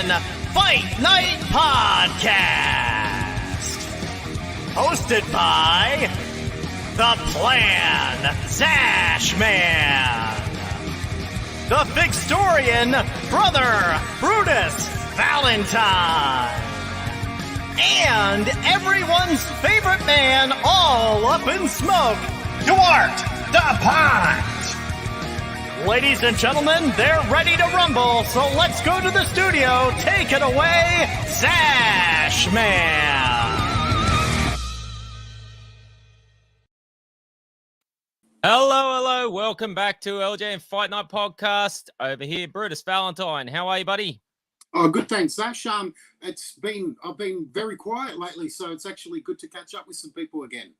LJN Fight Night Podcast. Hosted by The Plan, Zaash Man. The Victorian, Brother Brutus Valentine. And everyone's favorite man all up in smoke, Duarte Brutus. Ladies and gentlemen, they're ready to rumble, so let's go to the studio. Take it away, Zaash Man. Hello. Welcome back to LJN Fight Night Podcast. Over here, Brutus Valentine. How are you, buddy? Oh, good, thanks, Zaash. I've been very quiet lately, so it's actually good to catch up with some people again.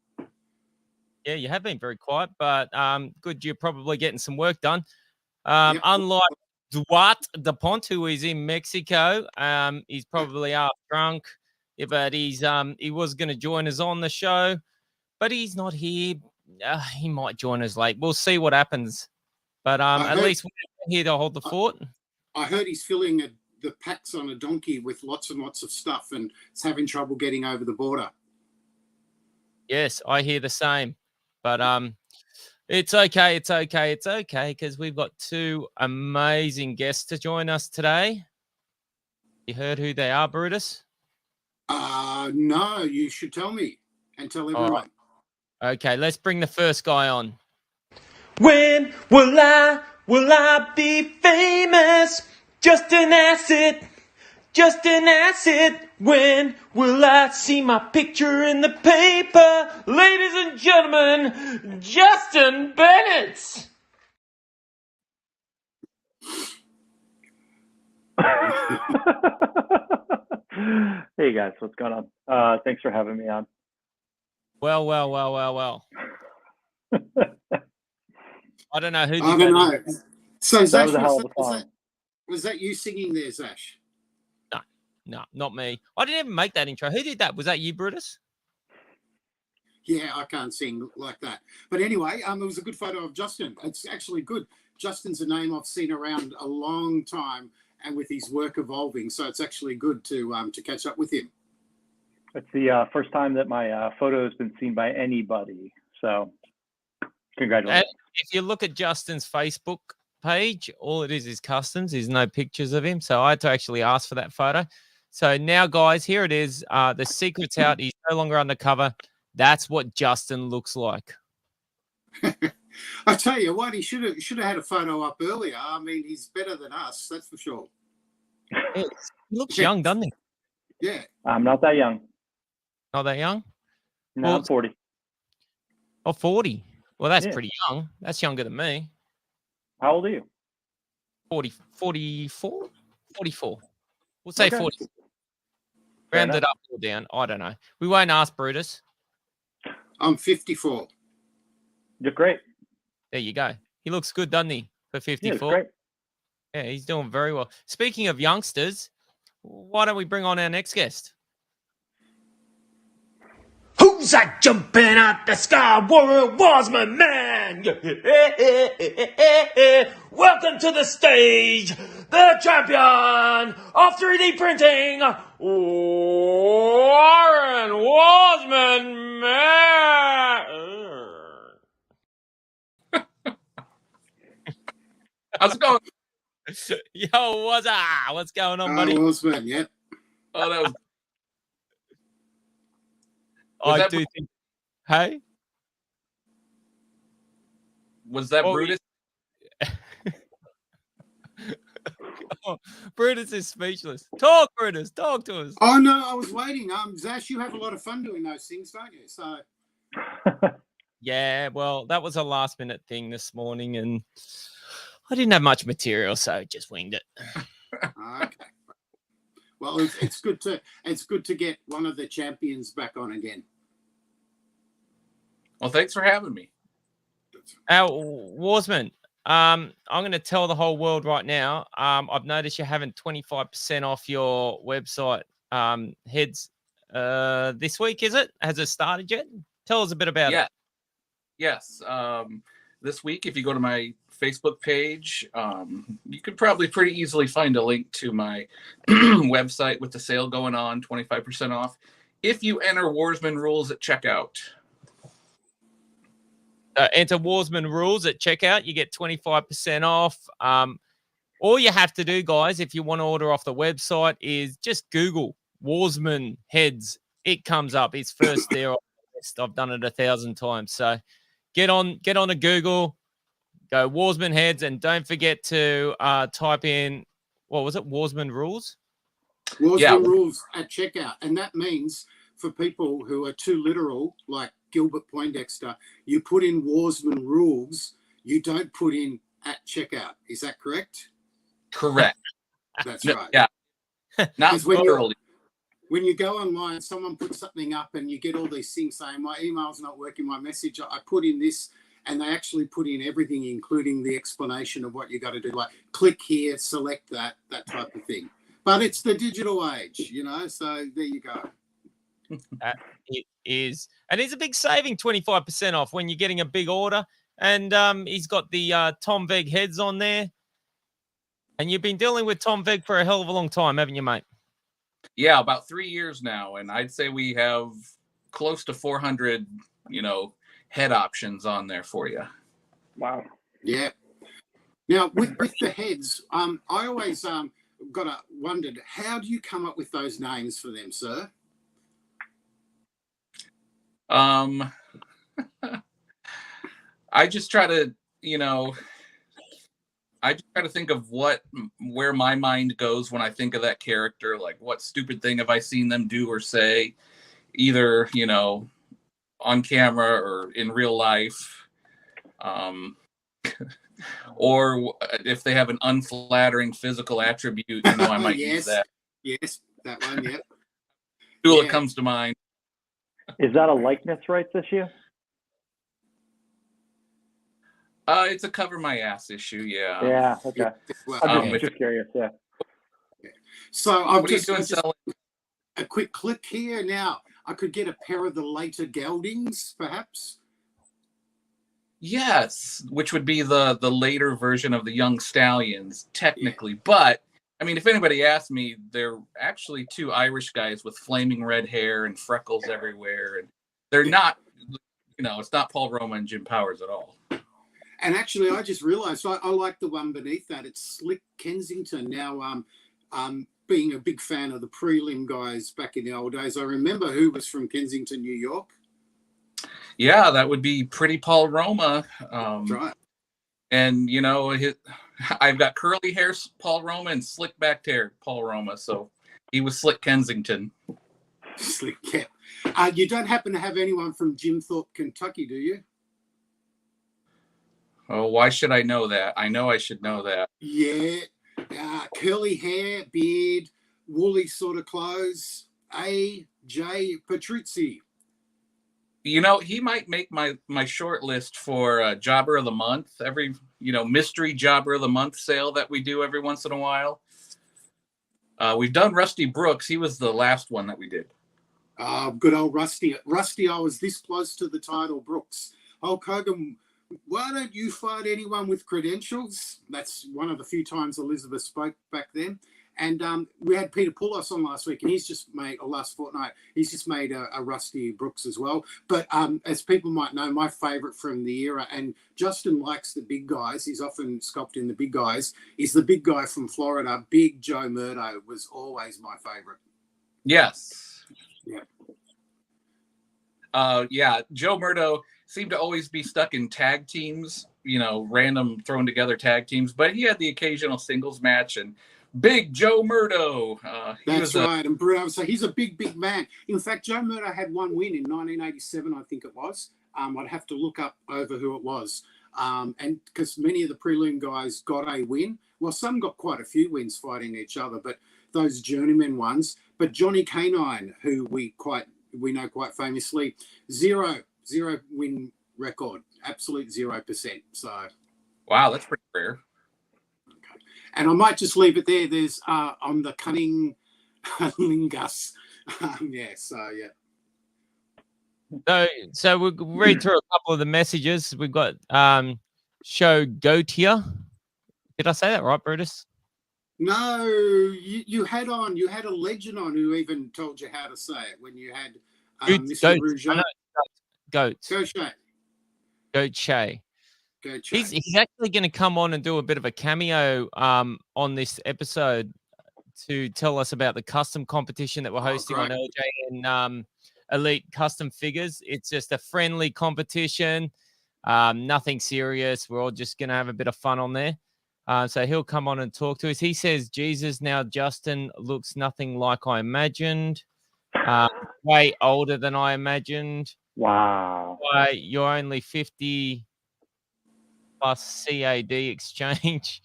Yeah, you have been very quiet, but good. You're probably getting some work done. Yep. Unlike Duarte Brutus, who is in Mexico, he's probably half drunk. Yeah, but he was going to join us on the show, but he's not here. He might join us late. We'll see what happens. But at least we're here to hold the fort. I heard he's filling the packs on a donkey with lots and lots of stuff, and is having trouble getting over the border. Yes, I hear the same. But it's okay, because we've got two amazing guests to join us today. You heard who they are, Brutus? No, you should tell me and tell everyone. Right. Okay, let's bring the first guy on. When will I be famous? Just an asset. When will I see my picture in the paper? Ladies and gentlemen, Justin Bennett. Hey guys, what's going on? Thanks for having me on. Well. I don't know who. I don't know. So That Zaash, was a hell of a song. was that you singing there, Zaash? No, not me. I didn't even make that intro. Who did that? Was that you, Brutus? Yeah, I can't sing like that. But anyway, it was a good photo of Justin. It's actually good. Justin's a name I've seen around a long time, and with his work evolving, so it's actually good to catch up with him. It's the first time that my photo has been seen by anybody. So, congratulations. And if you look at Justin's Facebook page, all it is customs. There's no pictures of him. So I had to actually ask for that photo. So now, guys, here it is. The secret's out. He's no longer undercover. That's what Justin looks like. I tell you what, he should have had a photo up earlier. I mean, he's better than us, that's for sure. He looks young, doesn't he? Yeah. I'm not that young. Not that young? No, Well, I'm 40. Oh, 40. Well, that's Yeah. pretty young. That's younger than me. How old are you? 44? 44. We'll say Okay. 40. Fair Round it enough. up or down. I don't know. We won't ask Brutus. I'm 54. You're great. There you go. He looks good, doesn't he, for Yeah, it's 54? great. Yeah, he's doing very well. Speaking of youngsters, why don't we bring on our next guest? Who's that jumping out the sky? Warrior Warsman Man. Welcome to the stage, the champion of 3D printing, Warren Warsman Man. How's it going? Yo, what's going on, buddy? Osman, yeah. Oh, that was. I that do think. Hey, Was that Oh, Brutus? oh, Brutus is speechless. Talk, Brutus. Talk to us. Oh no, I was waiting. Zaash, you have a lot of fun doing those things, don't you? So Yeah, well, that was a last minute thing this morning, and I didn't have much material, so just winged it. okay. Well, it's good to get one of the champions back on again. Well, thanks for having me. Warsman, I'm going to tell the whole world right now. I've noticed you're having 25% off your website heads this week, is it? Has it started yet? Tell us a bit about it. Yes. This week, if you go to my Facebook page. You could probably pretty easily find a link to my website with the sale going on, 25% off, if you enter Warsman Rules at checkout. Enter Warsman Rules at checkout. You get 25% off. All you have to do, guys, if you want to order off the website, is just Google Warsman heads. It comes up. It's first there on the list. I've done it 1,000 times. So get on to Google, go Warsman heads, and don't forget to type in, what was it, Warsman Rules? Warsman Rules at checkout. And that means for people who are too literal, like Gilbert Poindexter, you put in Warsman Rules. You don't put in at checkout. Is that correct? Correct. That's right. Yeah. Not literally. When you go online, someone puts something up and you get all these things saying, my email's not working, my message, I put in this, and they actually put in everything, including the explanation of what you got to do, like click here, select that type of thing. But it's the digital age, so there you go. It is. And it's a big saving, 25% off when you're getting a big order. And he's got the Tom Veg heads on there. And you've been dealing with Tom Veg for a hell of a long time, haven't you, mate? Yeah, about 3 years now. And I'd say we have close to 400, head options on there for you. Wow. Yeah. Now, with the heads, I always wondered, how do you come up with those names for them, sir? I just try to, think of where my mind goes when I think of that character. Like, what stupid thing have I seen them do or say, either, on camera or in real life. Or if they have an unflattering physical attribute, I might use that. Yes, that one, yeah. It comes to mind. Is that a likeness rights issue? It's a cover my ass issue, yeah. Yeah, okay. Well, I'm just curious, yeah. So I'm what just are you doing selling? A quick click here. Now, I could get a pair of the later geldings, perhaps? Yes, which would be the later version of the Young Stallions, technically. Yeah. But, if anybody asked me, they're actually two Irish guys with flaming red hair and freckles everywhere. And they're not, it's not Paul Roma and Jim Powers at all. And actually, I just realized I like the one beneath that. It's Slick Kensington. Now, being a big fan of the prelim guys back in the old days, I remember who was from Kensington, New York. Yeah, that would be Pretty Paul Roma. That's right. And, I've got curly hair Paul Roma and slick back hair Paul Roma. So he was Slick Kensington. Slick Cap. You don't happen to have anyone from Jim Thorpe, Kentucky, do you? Oh, why should I know that? I know I should know that. Yeah. Curly hair, beard, woolly sort of clothes. A.J. Patrizzi. He might make my short list for Jobber of the Month. Every, mystery Jobber of the Month sale that we do every once in a while. We've done Rusty Brooks. He was the last one that we did. Good old Rusty. Rusty, I was this close to the title, Brooks. Hulk Hogan, why don't you fight anyone with credentials? That's one of the few times Elizabeth spoke back then. And we had Peter Poulos on last week, and he's just made, or last fortnight, he's just made a Rusty Brooks as well. But as people might know, my favourite from the era, and Justin likes the big guys, he's often sculpted in the big guys, is the big guy from Florida, Big Joe Murdo was always my favourite. Yes. Yeah. Joe Murdo seemed to always be stuck in tag teams, random thrown together tag teams, but he had the occasional singles match, and Big Joe Murdo. That's right. And Bruno, so he's a big man. In fact, Joe Murdo had one win in 1987, I think it was. I'd have to look up over who it was. And because many of the prelim guys got a win. Well, some got quite a few wins fighting each other, but those journeyman ones. But Johnny Canine, who we know quite famously, zero win record, absolute 0%. So, wow, that's pretty rare. Okay. And I might just leave it there. There's on the Cunning Lingus. So we'll read through a couple of the messages. We've got show Gautier. Did I say that right, Brutus? No, you had a legend on who even told you how to say it when you had Mr. Rougeau. Goats. Gautier. He's actually going to come on and do a bit of a cameo on this episode to tell us about the custom competition that we're hosting on LJN Elite Custom Figures. It's just a friendly competition, nothing serious. We're all just going to have a bit of fun on there. So he'll come on and talk to us. He says, Jesus, now Justin looks nothing like I imagined. Way older than I imagined. Wow. You're only 50 plus CAD exchange.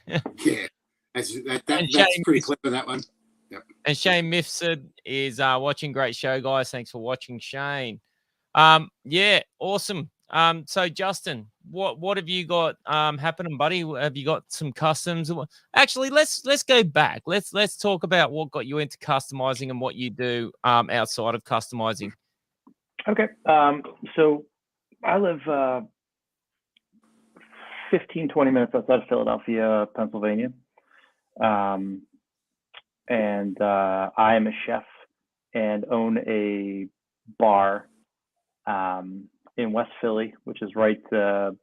Yeah, that's pretty clever, that one. Yep. And Shane Mifsud is watching. Great show, guys. Thanks for watching, Shane. Yeah, awesome. So Justin, what have you got happening, buddy? Have you got some customs? Actually, let's go back. Let's talk about what got you into customizing and what you do outside of customizing. Okay. So I live 15, 20 minutes outside of Philadelphia, Pennsylvania. And I am a chef and own a bar in West Philly, which is right down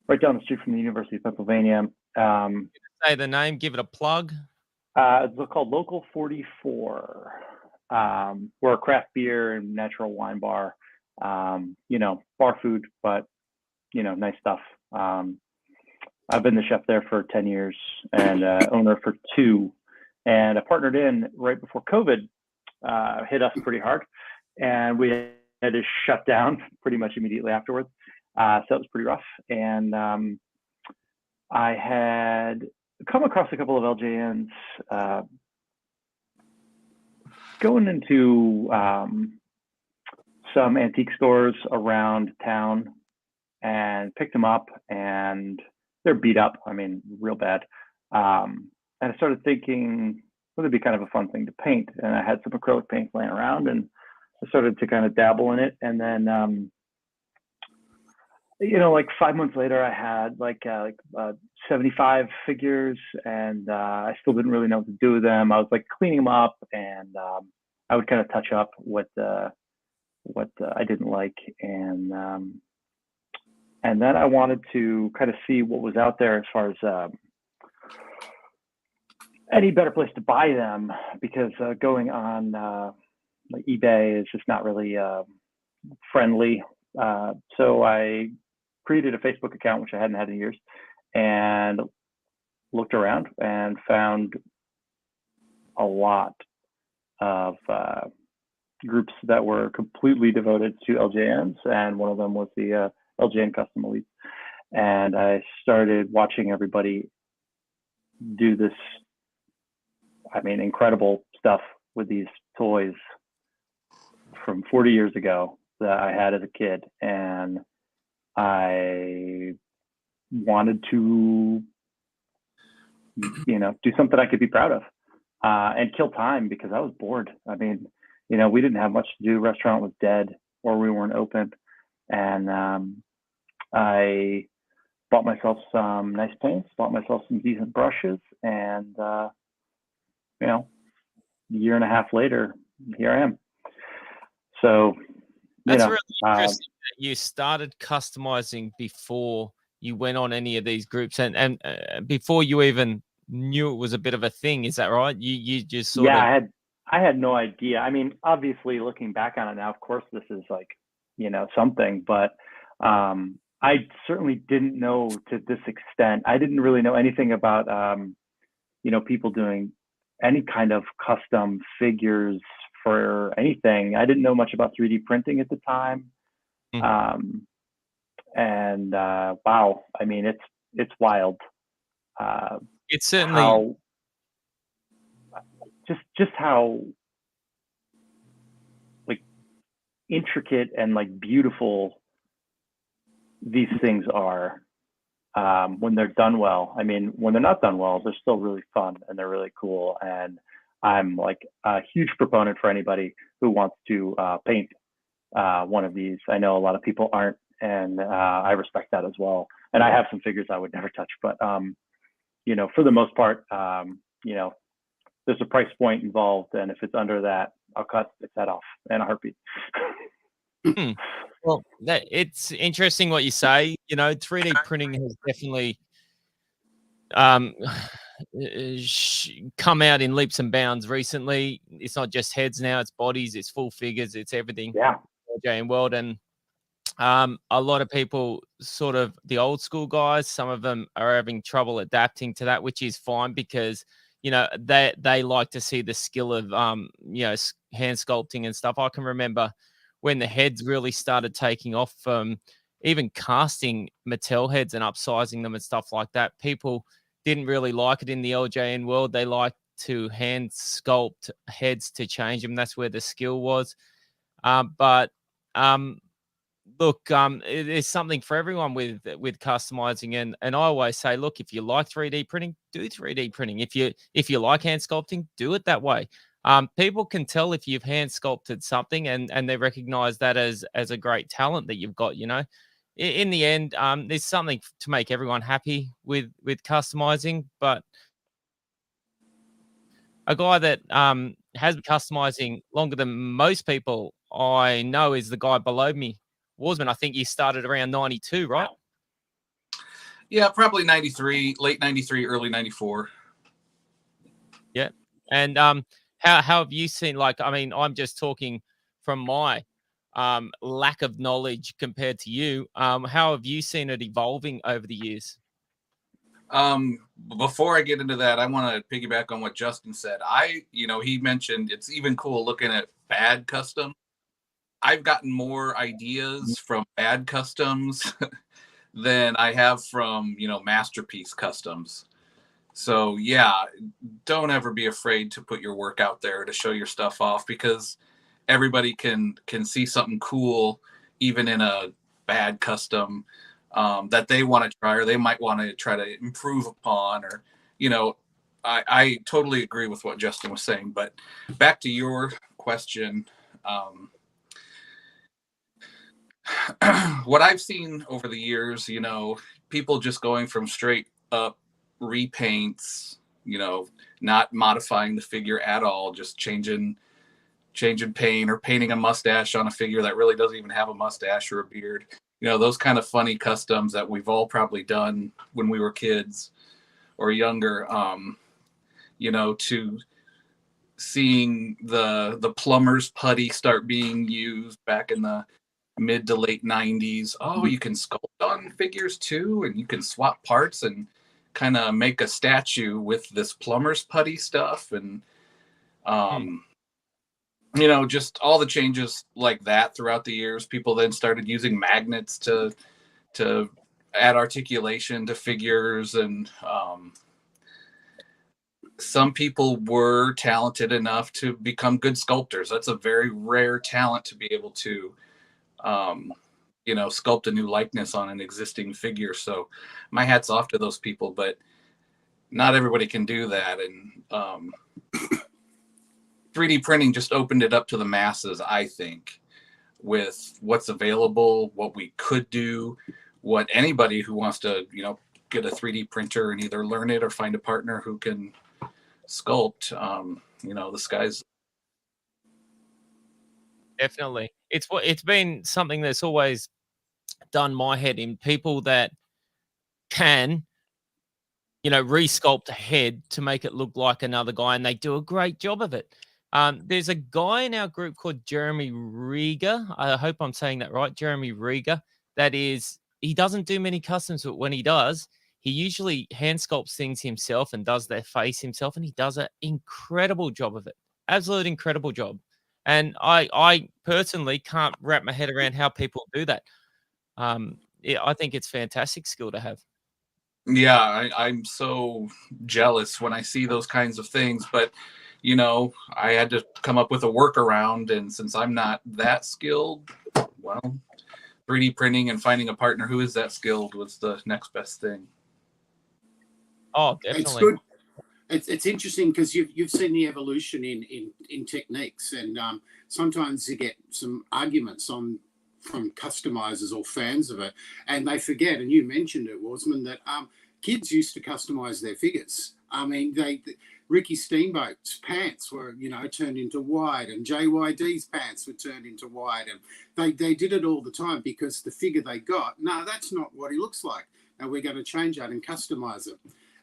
the street from the University of Pennsylvania. Say the name, give it a plug. It's called Local 44. We're a craft beer and natural wine bar. Bar food, but nice stuff. I've been the chef there for 10 years and owner for 2. And I partnered in right before COVID hit us pretty hard. And we had to shut down pretty much immediately afterwards. So it was pretty rough. And I had come across a couple of LJNs going into some antique stores around town and picked them up, and they're beat up. I mean, real bad. And I started thinking, well, it'd be kind of a fun thing to paint. And I had some acrylic paint laying around, and I started to kind of dabble in it. And then, 5 months later, I had 75 figures, and I still didn't really know what to do with them. I was cleaning them up, and I would kind of touch up what I didn't like, and then I wanted to kind of see what was out there as far as any better place to buy them, because going on eBay is just not really friendly. So I created a Facebook account, which I hadn't had in years, and looked around and found a lot of groups that were completely devoted to LJNs, and one of them was the LJN Custom Elite. And I started watching everybody do this, incredible stuff with these toys from 40 years ago that I had as a kid. And I wanted to, do something I could be proud of and kill time, because I was bored. We didn't have much to do. The restaurant was dead, or we weren't open. And I bought myself some nice paints, bought myself some decent brushes, and a year and a half later, here I am. So that's really interesting that you started customizing before you went on any of these groups, and before you even knew it was a bit of a thing. Is that right? You just sort of... I had no idea. Obviously looking back on it now, of course this is something, but I certainly didn't know to this extent. I didn't really know anything about people doing any kind of custom figures for anything. I didn't know much about 3D printing at the time. Mm-hmm. Wow, it's wild. It's certainly just how intricate and beautiful these things are when they're done well. When they're not done well, they're still really fun and they're really cool. And I'm a huge proponent for anybody who wants to paint one of these. I know a lot of people aren't and I respect that as well. And I have some figures I would never touch, but you know, for the most part, you know, there's a price point involved, and if it's under that, I'll cut its head off in a heartbeat. Well, it's interesting what you say. You know, 3D printing has definitely come out in leaps and bounds recently. It's not just heads now; it's bodies, it's full figures, it's everything. Yeah. LJN world, and a lot of people, sort of the old school guys, some of them are having trouble adapting to that, which is fine because you know they like to see the skill of you know, hand sculpting and stuff. I can remember when the heads really started taking off, even casting Mattel heads and upsizing them and stuff like that. People didn't really like it in the LJN world. They liked to hand sculpt heads to change them. That's where the skill was. But look, there's something for everyone with customizing, and I always say, look, if you like 3D printing, do 3D printing. If you like hand sculpting, do it that way. People can tell if you've hand sculpted something, and they recognize that as a great talent that you've got. You know, in the end, there's something to make everyone happy with customizing. But a guy that has been customizing longer than most people I know is the guy below me, Warsman. I think you started around 92, right? Yeah, probably 93, late 93, early 94. Yeah. And how have you seen, like, I mean, I'm just talking from my lack of knowledge compared to you. How have you seen it evolving over the years? Before I get into that, I want to piggyback on what Justin said. He mentioned it's even cool looking at bad custom. I've gotten more ideas from bad customs than I have from, masterpiece customs. So yeah, don't ever be afraid to put your work out there, to show your stuff off, because everybody can see something cool, even in a bad custom, that they want to try, or they might want to try to improve upon, or, I totally agree with what Justin was saying. But back to your question, what I've seen over the years, people just going from straight up repaints, not modifying the figure at all, just changing paint, or painting a mustache on a figure that really doesn't even have a mustache or a beard. Those kind of funny customs that we've all probably done when we were kids or younger, to seeing the plumber's putty start being used back in the mid to late 90s. Oh, you can sculpt on figures too, and you can swap parts and kind of make a statue with this plumber's putty stuff. And just all the changes like that throughout the years. People then started using magnets to add articulation to figures, and some people were talented enough to become good sculptors. That's a very rare talent, to be able to sculpt a new likeness on an existing figure. So my hat's off to those people, but not everybody can do that. And 3D printing just opened it up to the masses, I think, with what's available, what we could do, what anybody who wants to, get a 3D printer and either learn it or find a partner who can sculpt, the sky's. Definitely. It's been something that's always done my head in, people that can, re-sculpt a head to make it look like another guy, and they do a great job of it. There's a guy in our group called Jeremy Rieger. I hope I'm saying that right. Jeremy Rieger. He doesn't do many customs, but when he does, he usually hand sculpts things himself and does their face himself, and he does an incredible job of it. Absolute incredible job. And I personally can't wrap my head around how people do that. I think it's fantastic skill to have. Yeah, I'm so jealous when I see those kinds of things, but I had to come up with a workaround, and since I'm not that skilled, well, 3D printing and finding a partner who is that skilled was the next best thing. Oh, definitely. It's good. It's interesting because you've seen the evolution in techniques, and sometimes you get some arguments on from customizers or fans of it, and they forget. And you mentioned it, Warsman, that kids used to customize their figures. I mean, Ricky Steamboat's pants were, turned into wide, and JYD's pants were turned into wide, and they did it all the time because the figure they got, no, that's not what he looks like. Now we're going to change that and customize it.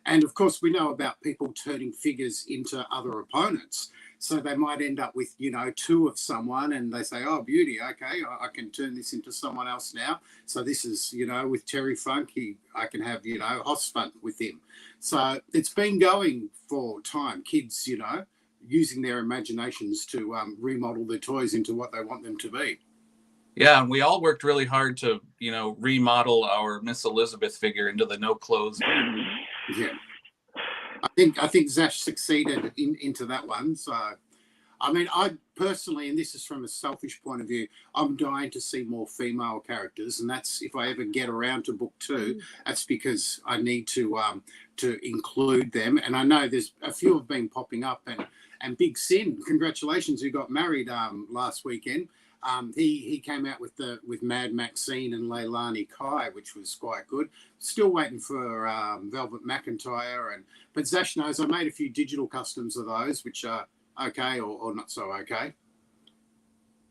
And of course, we know about people turning figures into other opponents. So they might end up with, two of someone, and they say, oh, beauty, okay, I can turn this into someone else now. So this is, with Terry Funk, I can have, Hossfunk with him. So it's been going for time. Kids, using their imaginations to remodel their toys into what they want them to be. Yeah, and we all worked really hard to, remodel our Miss Elizabeth figure into the no clothes. Yeah. I think Zaash succeeded into that one. So, I mean, I personally, and this is from a selfish point of view, I'm dying to see more female characters, and that's if I ever get around to book 2. That's because I need to include them. And I know there's a few have been popping up, and Big Sin, congratulations, who got married last weekend. He came out with Mad Maxine and Leilani Kai, which was quite good. Still waiting for Velvet McIntyre, but Zaash knows I made a few digital customs of those, which are okay or not so okay.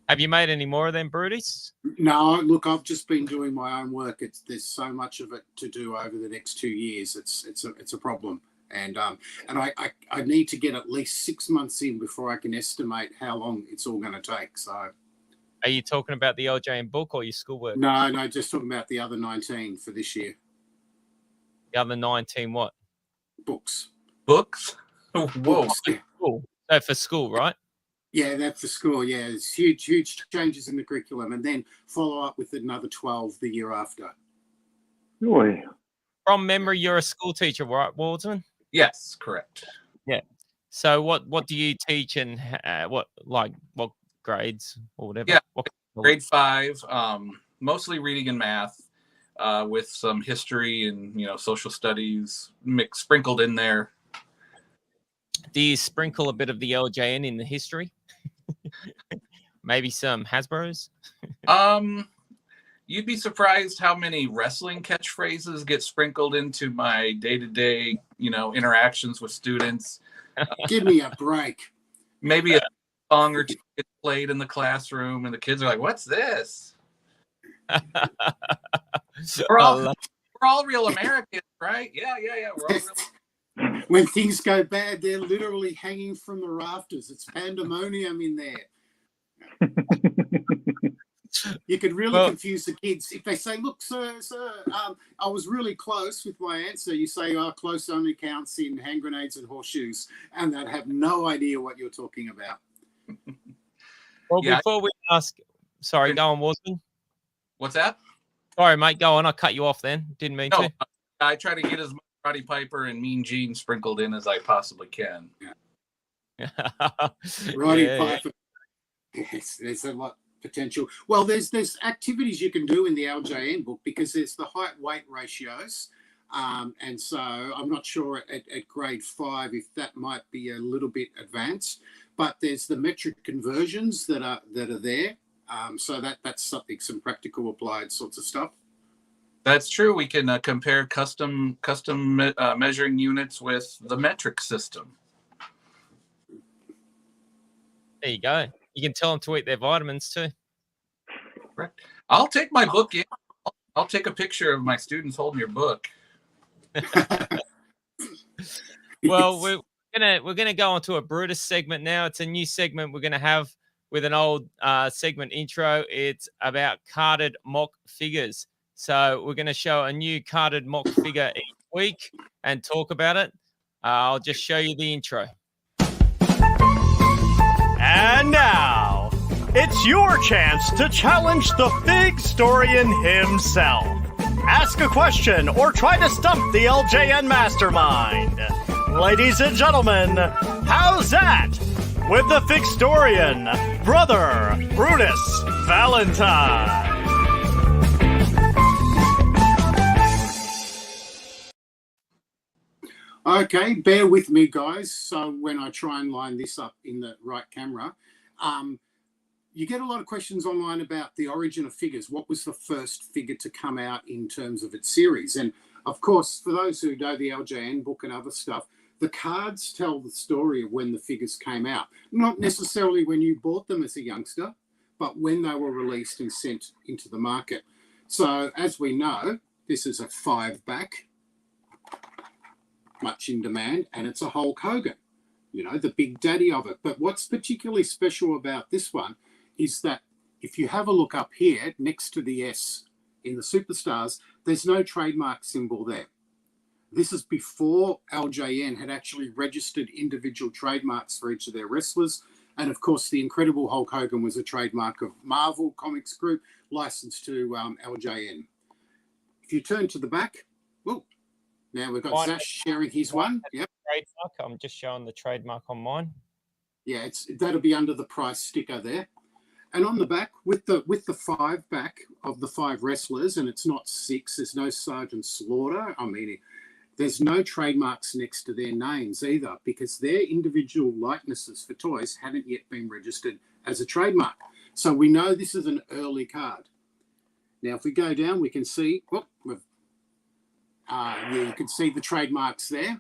Have you made any more of them, Brutus? No, look, I've just been doing my own work. There's so much of it to do over the next 2 years. It's a problem, and I need to get at least 6 months in before I can estimate how long it's all going to take. So. Are you talking about the LJN book or your schoolwork? No, just talking about the other 19 for this year. The other 19 what? Books. Books? Whoa. Books, yeah. Cool. So for school, right? Yeah, that's for school. Yeah, it's huge changes in the curriculum, and then follow up with another 12 the year after. Boy. From memory, you're a school teacher, right, Wardsman? Yes, correct. Yeah. So what do you teach, and what grades or whatever? Yeah, grade 5, mostly reading and math, with some history and social studies sprinkled in there. Do you sprinkle a bit of the LJN in the history? Maybe some Hasbro's? You'd be surprised how many wrestling catchphrases get sprinkled into my day-to-day, interactions with students. Give me a break. Maybe a song or two gets played in the classroom, and the kids are like, "What's this?" We're all real Americans, right? Yeah. We're all real. When things go bad, they're literally hanging from the rafters. It's pandemonium in there. You could really confuse the kids if they say, "Look, sir, I was really close with my answer." You say, "Oh, close only counts in hand grenades and horseshoes," and they'd have no idea what you're talking about. Well, before we ask, sorry, go on, Warsman. What's that? Sorry, mate, go on. I cut you off then. Didn't mean to. I try to get as much Roddy Piper and Mean Gene sprinkled in as I possibly can. Roddy Piper. Yes, there's a lot of potential. Well, there's activities you can do in the LJN book because there's the height-weight ratios. And so I'm not sure at grade 5 if that might be a little bit advanced, but there's the metric conversions that are there. So that's something, some practical applied sorts of stuff. That's true. We can compare custom measuring units with the metric system. There you go. You can tell them to eat their vitamins too. Correct. I'll take my book in. I'll take a picture of my students holding your book. Well, we're gonna go on to a Brutus segment now. It's a new segment we're gonna have with an old segment intro. It's about carded mock figures. So we're gonna show a new carded mock figure each week and talk about it. I'll just show you the intro. And now, it's your chance to challenge the big historian himself. Ask a question or try to stump the LJN mastermind. Ladies and gentlemen, how's that? With the Fixtorian, Brother Brutus Valentine. Okay, bear with me, guys. So when I try and line this up in the right camera, you get a lot of questions online about the origin of figures. What was the first figure to come out in terms of its series? And of course, for those who know the LJN book and other stuff, the cards tell the story of when the figures came out. Not necessarily when you bought them as a youngster, but when they were released and sent into the market. So as we know, this is a 5-back, much in demand, and it's a Hulk Hogan, you know, the big daddy of it. But what's particularly special about this one is that if you have a look up here next to the S in the Superstars, there's no trademark symbol there. This is before LJN had actually registered individual trademarks for each of their wrestlers. And of course, the Incredible Hulk Hogan was a trademark of Marvel Comics Group, licensed to LJN. If you turn to the back, well, now we've got Zaash sharing his one. Yep. Trademark. I'm just showing the trademark on mine. Yeah, that'll be under the price sticker there. And on the back, with the 5-back of the 5 wrestlers, and it's not 6, there's no Sergeant Slaughter. I mean, there's no trademarks next to their names either, because their individual likenesses for toys hadn't yet been registered as a trademark. So we know this is an early card. Now, if we go down, we can see, you can see the trademarks there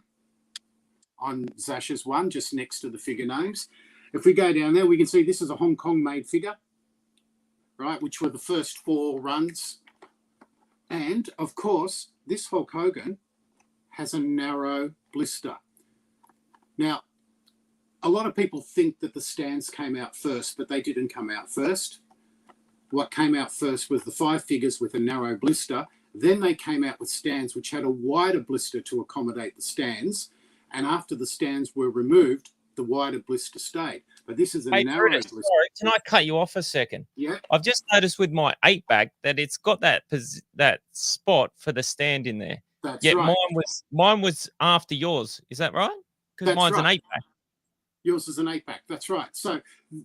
on Zaash's one, just next to the figure names. If we go down there, we can see this is a Hong Kong made figure, right, which were the first 4 runs. And of course, this Hulk Hogan has a narrow blister. Now, a lot of people think that the stands came out first, but they didn't come out first. What came out first was the 5 figures with a narrow blister. Then they came out with stands which had a wider blister to accommodate the stands. And after the stands were removed, the wider blister stayed. But this is a narrow blister. Sorry, can I cut you off a second? Yeah. I've just noticed with my 8-back that it's got that spot for the stand in there. That's Yet right. mine was after yours. Is that right? Because mine's right. an 8-back. Yours is an 8-back. That's right. So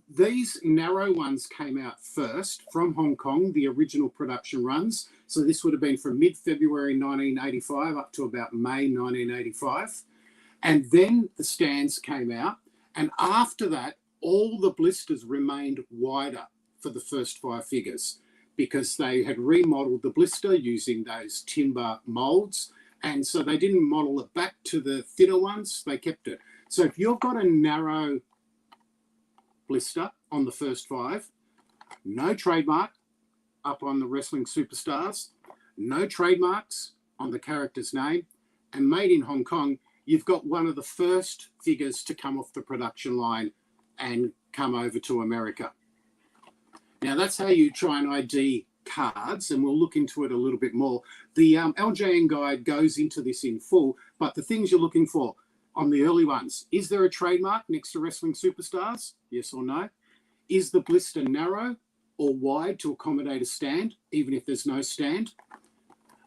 these narrow ones came out first from Hong Kong, the original production runs. So this would have been from mid-February 1985 up to about May 1985. And then the stands came out. And after that, all the blisters remained wider for the first 5 figures because they had remodeled the blister using those timber molds. And so they didn't model it back to the thinner ones. They kept it. So if you've got a narrow blister on the first 5, no trademark up on the Wrestling Superstars, no trademarks on the character's name, and made in Hong Kong, you've got one of the first figures to come off the production line and come over to America. Now, that's how you try and ID cards, and we'll look into it a little bit more. The LJN guide goes into this in full, but the things you're looking for on the early ones, is there a trademark next to Wrestling Superstars? Yes or no? Is the blister narrow or wide to accommodate a stand, even if there's no stand?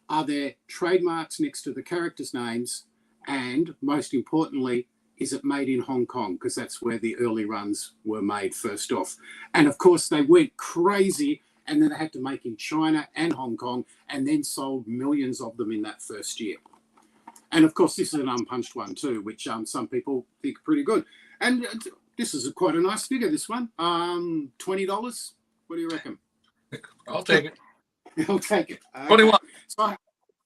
Are there trademarks next to the characters' names? And most importantly, is it made in Hong Kong? Because that's where the early runs were made first off. And of course, they went crazy, and then they had to make in China and Hong Kong, and then sold millions of them in that first year. And of course, this is an unpunched one too, which some people think pretty good. And this is quite a nice figure, this one. $20. What do you reckon? I'll take it. I'll take it. Okay. 21. So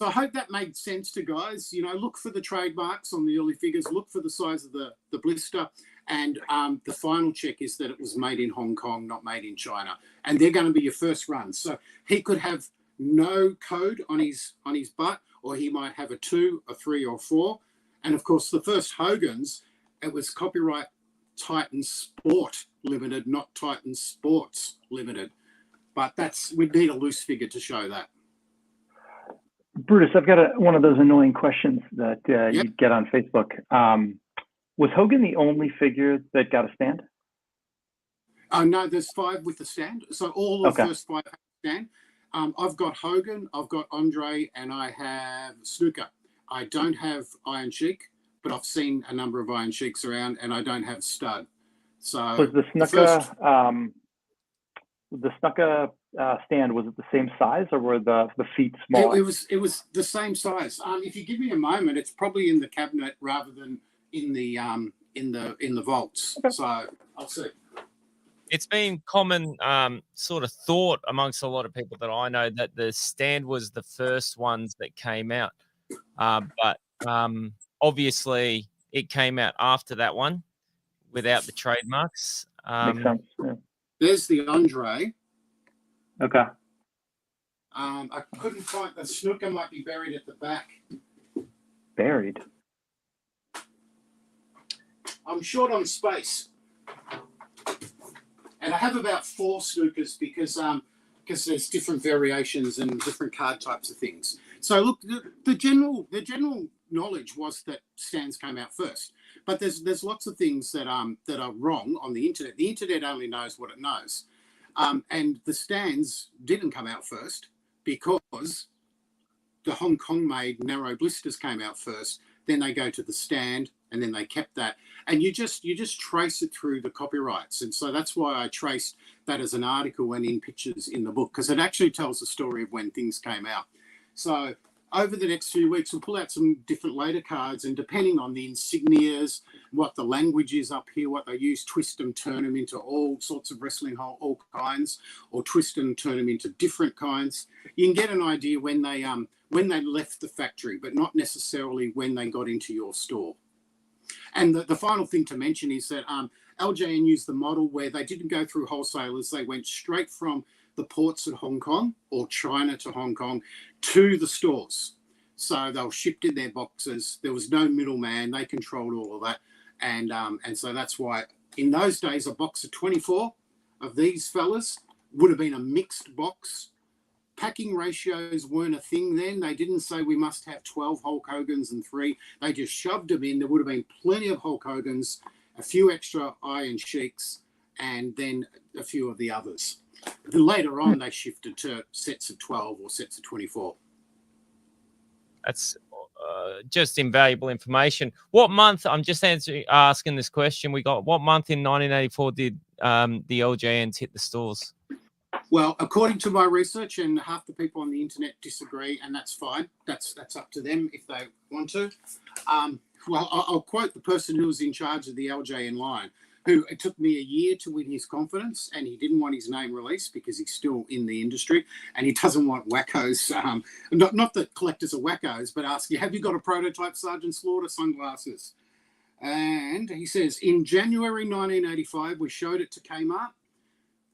I hope that made sense to guys. You know, look for the trademarks on the early figures, look for the size of the blister. And the final check is that it was made in Hong Kong, not made in China. And they're going to be your first runs. So he could have no code on his butt, or he might have a 2, a 3, or 4. And of course, the first Hogan's, it was copyright Titan Sport Limited, not Titan Sports Limited. But we'd need a loose figure to show that. Brutus, I've got one of those annoying questions that you get on Facebook. Was Hogan the only figure that got a stand? No, there's 5 with the stand. So all the first 5 have a stand. I've got Hogan, I've got Andre, and I have Snooker. I don't have Iron Sheik, but I've seen a number of Iron Sheiks around, and I don't have Stud. So was the Snooker stand, was it the same size, or were the feet smaller? It was the same size. If you give me a moment, it's probably in the cabinet rather than in the vaults. Okay. So I'll see. It's been common sort of thought amongst a lot of people that I know that the stand was the first ones that came out. But obviously it came out after that one without the trademarks. Makes sense. Yeah. There's the Andre. Okay. I couldn't find the snooker, might be buried at the back. Buried. I'm short on space. And I have about 4 snookers because there's different variations and different card types of things. So look, the general knowledge was that stands came out first, but there's lots of things that are wrong on the internet. The internet only knows what it knows, and the stands didn't come out first because the Hong Kong made narrow blisters came out first. Then they go to the stand, and then they kept that. And you just trace it through the copyrights. And so that's why I traced that as an article and in pictures in the book, because it actually tells the story of when things came out. So over the next few weeks, we'll pull out some different later cards, and depending on the insignias, what the language is up here, what they use, twist them, turn them into all sorts of wrestling, all kinds, or twist them, turn them into different kinds. You can get an idea when they left the factory, but not necessarily when they got into your store. And the final thing to mention is that LJN used the model where they didn't go through wholesalers. They went straight from the ports at Hong Kong or China to Hong Kong to the stores. So they were shipped in their boxes. There was no middleman. They controlled all of that. And so that's why in those days, a box of 24 of these fellas would have been a mixed box. Packing ratios weren't a thing then. They didn't say we must have 12 Hulk Hogans and 3. They just shoved them in. There would have been plenty of Hulk Hogans, a few extra Iron Sheiks, and then a few of the others. Then later on, they shifted to sets of 12 or sets of 24. That's just invaluable information. What month, I'm just asking this question, what month in 1984 did the LJNs hit the stores? Well, according to my research, and half the people on the internet disagree, and that's fine. That's up to them if they want to. Well, I'll quote the person who was in charge of the LJN line, who it took me a year to win his confidence, and he didn't want his name released because he's still in the industry, and he doesn't want wackos. Not that collectors are wackos, but asking, have you got a prototype Sergeant Slaughter sunglasses? And he says, in January 1985, we showed it to Kmart.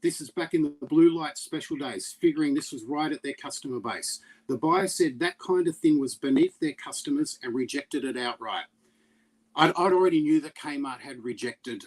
This is back in the blue light special days, figuring this was right at their customer base. The buyer said that kind of thing was beneath their customers and rejected it outright. I'd already knew that Kmart had rejected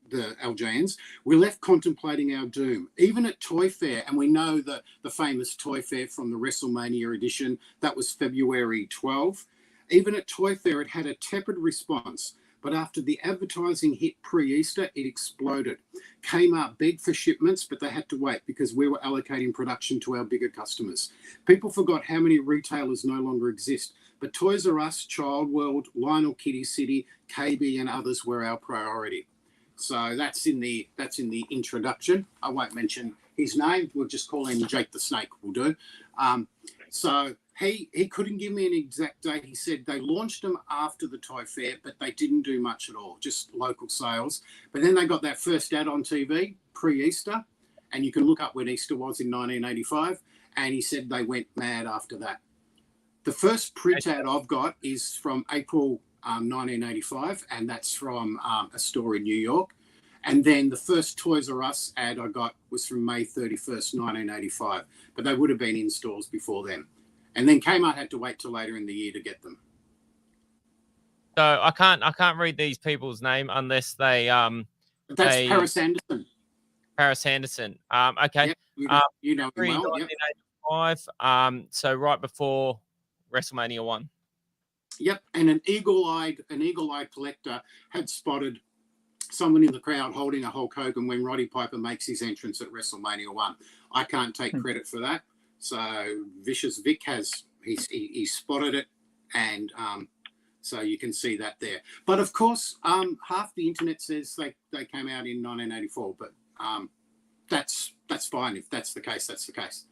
the LJNs. We left contemplating our doom. Even at Toy Fair, and we know that the famous Toy Fair from the WrestleMania edition, that was February 12. Even at Toy Fair, it had a tepid response. But after the advertising hit pre-Easter, it exploded. Kmart begged for shipments, but they had to wait because we were allocating production to our bigger customers. People forgot how many retailers no longer exist, but Toys R Us, Child World, Lionel Kitty City, KB, and others were our priority. So that's in the introduction. I won't mention his name. We'll just call him Jake the Snake. Will do. So he couldn't give me an exact date. He said they launched them after the Toy Fair, but they didn't do much at all, just local sales. But then they got that first ad on TV pre-Easter, and you can look up when Easter was in 1985, and he said they went mad after that. The first print ad I've got is from April 1985, and that's from a store in New York. And then the first Toys R Us ad I got was from May 31st, 1985, but they would have been in stores before then. And then Kmart had to wait till later in the year to get them. So I can't read these people's name unless they That's Paris Anderson. Paris Anderson. Okay. Yep, you know him well. 1985. So right before WrestleMania 1. Yep, and an eagle-eyed collector had spotted someone in the crowd holding a Hulk Hogan when Roddy Piper makes his entrance at WrestleMania 1. I can't take credit for that. So Vicious Vic he spotted it, and so you can see that there. But of course, half the internet says they came out in 1984, but that's fine. If that's the case, that's the case.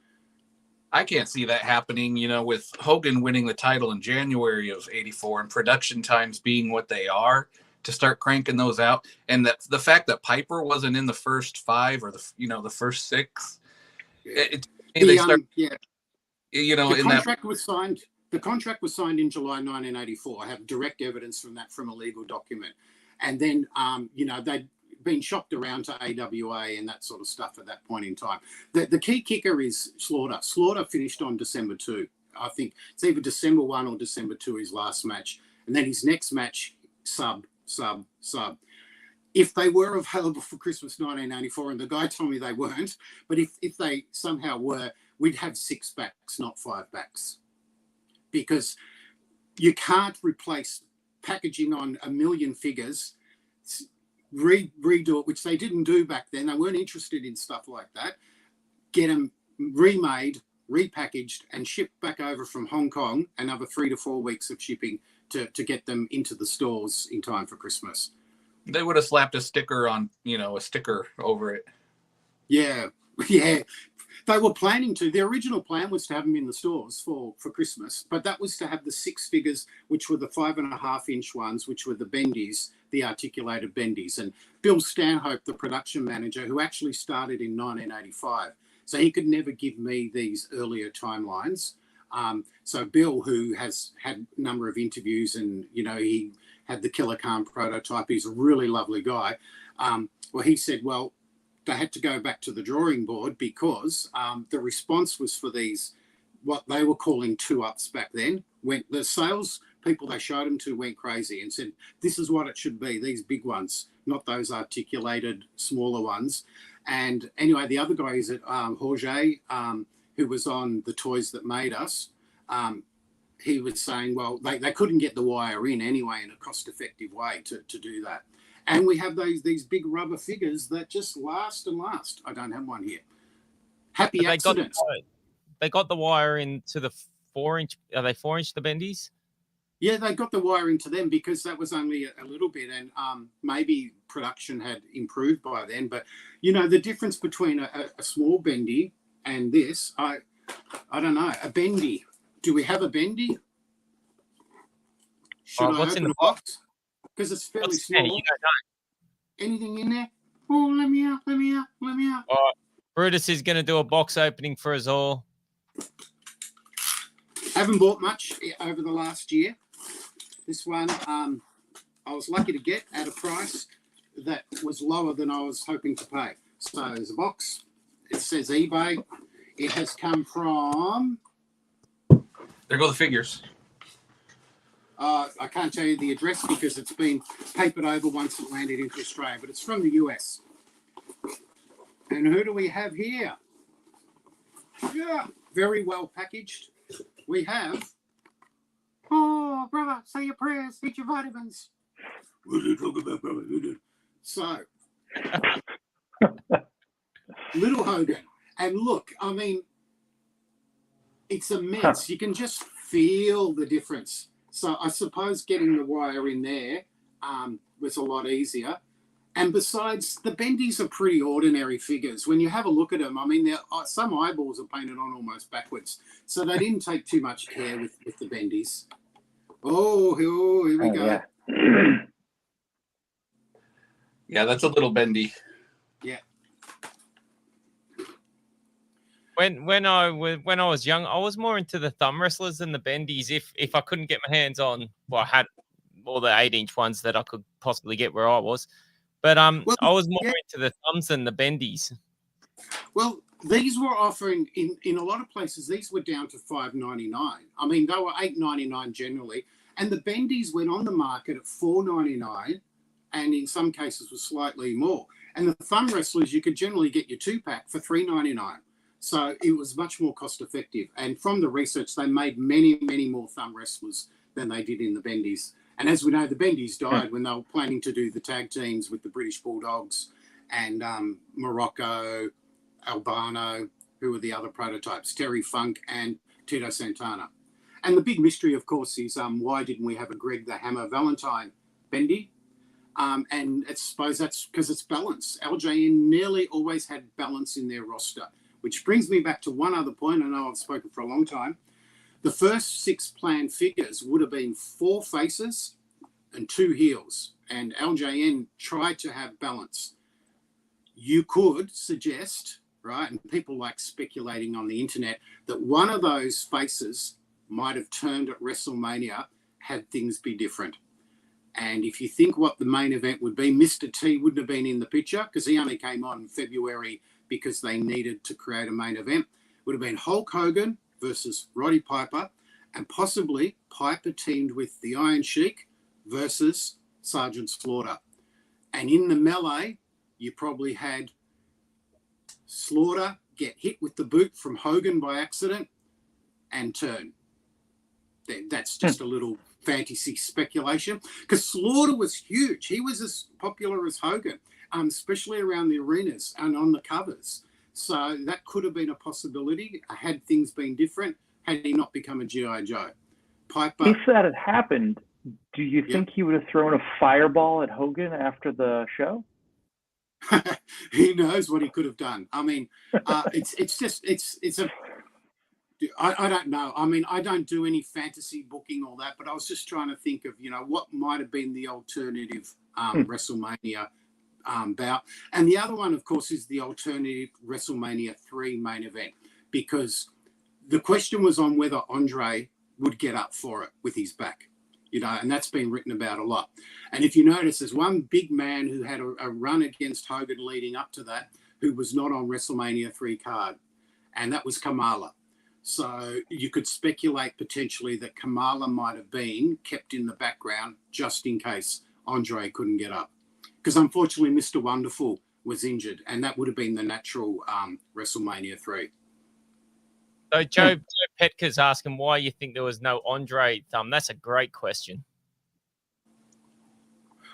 I can't see that happening, with Hogan winning the title in January of '84 and production times being what they are. to start cranking those out. And that the fact that Piper wasn't in the first 5 or the first 6, they start, The in contract was signed. The contract was signed in July 1984. I have direct evidence from that from a legal document. And then, they'd been shopped around to AWA and that sort of stuff at that point in time. The key kicker is Slaughter. Slaughter finished on December 2. I think it's either December 1 or December 2, his last match. And then his next match, sub. If they were available for Christmas 1984, and the guy told me they weren't, but if they somehow were, we'd have 6 backs, not 5 backs. Because you can't replace packaging on a million figures, redo it, which they didn't do back then. They weren't interested in stuff like that. Get them remade, repackaged, and shipped back over from Hong Kong, another 3 to 4 weeks of shipping to get them into the stores in time for Christmas. They would have slapped a sticker on, a sticker over it. Yeah. They were planning to. The original plan was to have them in the stores for Christmas, but that was to have the 6 figures, which were the 5.5-inch ones, which were the bendies, the articulated bendies. And Bill Stanhope, the production manager, who actually started in 1985, so he could never give me these earlier timelines. So Bill, who has had a number of interviews and, he had the Killer Khan prototype, he's a really lovely guy. He said, they had to go back to the drawing board because the response was for these, what they were calling 2-ups back then. When the sales people they showed them to went crazy and said, this is what it should be, these big ones, not those articulated smaller ones. And anyway, the other guy is at Jorge, who was on The Toys That Made Us. He was saying, they couldn't get the wire in anyway in a cost-effective way to do that. And we have these big rubber figures that just last and last. I don't have one here. Happy accidents. They got the wire into the 4-inch. Are they 4-inch, the bendies? Yeah, they got the wire into them because that was only a little bit, and maybe production had improved by then. But the difference between a small bendy and this, I don't know. A bendy. Do we have a bendy? Should I open the box? Because it's fairly small. You don't know. Anything in there? Oh, let me out. All right. Brutus is going to do a box opening for us all. Haven't bought much over the last year. This one, I was lucky to get at a price that was lower than I was hoping to pay. So there's a box. It says eBay. It has come from... There go the figures. I can't tell you the address because it's been papered over once it landed into Australia, but it's from the US. And who do we have here? Yeah, very well packaged. We have, oh, brother, say your prayers, eat your vitamins. What are you talking about, brother? So, Little Hogan. And look, I mean, it's immense. You can just feel the difference. So I suppose getting the wire in there was a lot easier. And besides, the bendies are pretty ordinary figures. When you have a look at them, I mean, some eyeballs are painted on almost backwards. So they didn't take too much care with the bendies. Oh, here we go. Yeah. Yeah, that's a little bendy. Yeah. When I was young, I was more into the thumb wrestlers than the bendies. If I couldn't get my hands on, I had all the 8-inch ones that I could possibly get where I was. But I was more into the thumbs than the bendies. Well, these were offering in a lot of places. These were down to $5.99. I mean, they were $8.99 generally, and the bendies went on the market at $4.99, and in some cases was slightly more. And the thumb wrestlers, you could generally get your 2-pack for $3.99. So it was much more cost effective. And from the research, they made many, many more thumb wrestlers than they did in the bendies. And as we know, the bendies died when they were planning to do the tag teams with the British Bulldogs and Morocco, Albano, who were the other prototypes, Terry Funk and Tito Santana. And the big mystery, of course, is why didn't we have a Greg the Hammer Valentine bendy? And I suppose that's because it's balance. LJN nearly always had balance in their roster, which brings me back to one other point. I know I've spoken for a long time. The first 6 planned figures would have been 4 faces, and 2 heels, and LJN tried to have balance. You could suggest, right, and people like speculating on the internet, that one of those faces might have turned at WrestleMania had things be different. And if you think what the main event would be, Mr. T wouldn't have been in the picture because he only came on in February because they needed to create a main event. Would have been Hulk Hogan versus Roddy Piper, and possibly Piper teamed with the Iron Sheik versus Sergeant Slaughter. And in the melee, you probably had Slaughter get hit with the boot from Hogan by accident and turn. That's just a little fantasy speculation, because Slaughter was huge. He was as popular as Hogan, especially around the arenas and on the covers. So that could have been a possibility had things been different, had he not become a G.I. Joe. Piper. If that had happened, do you think he would have thrown a fireball at Hogan after the show? He knows what he could have done. I mean, I don't know. I mean, I don't do any fantasy booking or that, but I was just trying to think of, what might have been the alternative WrestleMania bout. And the other one, of course, is the alternative WrestleMania 3 main event, because the question was on whether Andre would get up for it with his back, and that's been written about a lot. And if you notice, there's one big man who had a run against Hogan leading up to that, who was not on WrestleMania 3 card, and that was Kamala. So you could speculate potentially that Kamala might have been kept in the background just in case Andre couldn't get up. Because unfortunately, Mr. Wonderful was injured, and that would have been the natural WrestleMania 3. So Joe Petka's asking why you think there was no Andre thumb. That's a great question.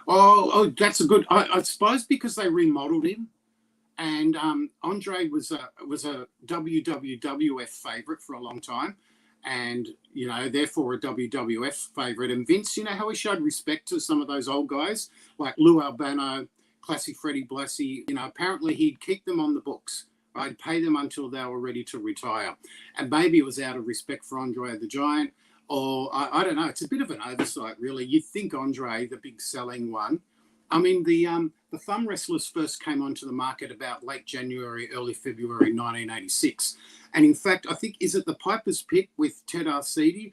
Oh, that's a good. I suppose because they remodeled him, and Andre was a WWF favorite for a long time, and therefore a WWF favorite. And Vince, how he showed respect to some of those old guys like Lou Albano, Classy Freddie Blassie. Apparently he'd keep them on the books. I'd pay them until they were ready to retire. And maybe it was out of respect for Andre the Giant, or I don't know. It's a bit of an oversight, really. You'd think Andre, the big selling one. I mean, the thumb wrestlers first came onto the market about late January, early February 1986. And in fact, I think, is it the Piper's Pit with Ted Arcidi,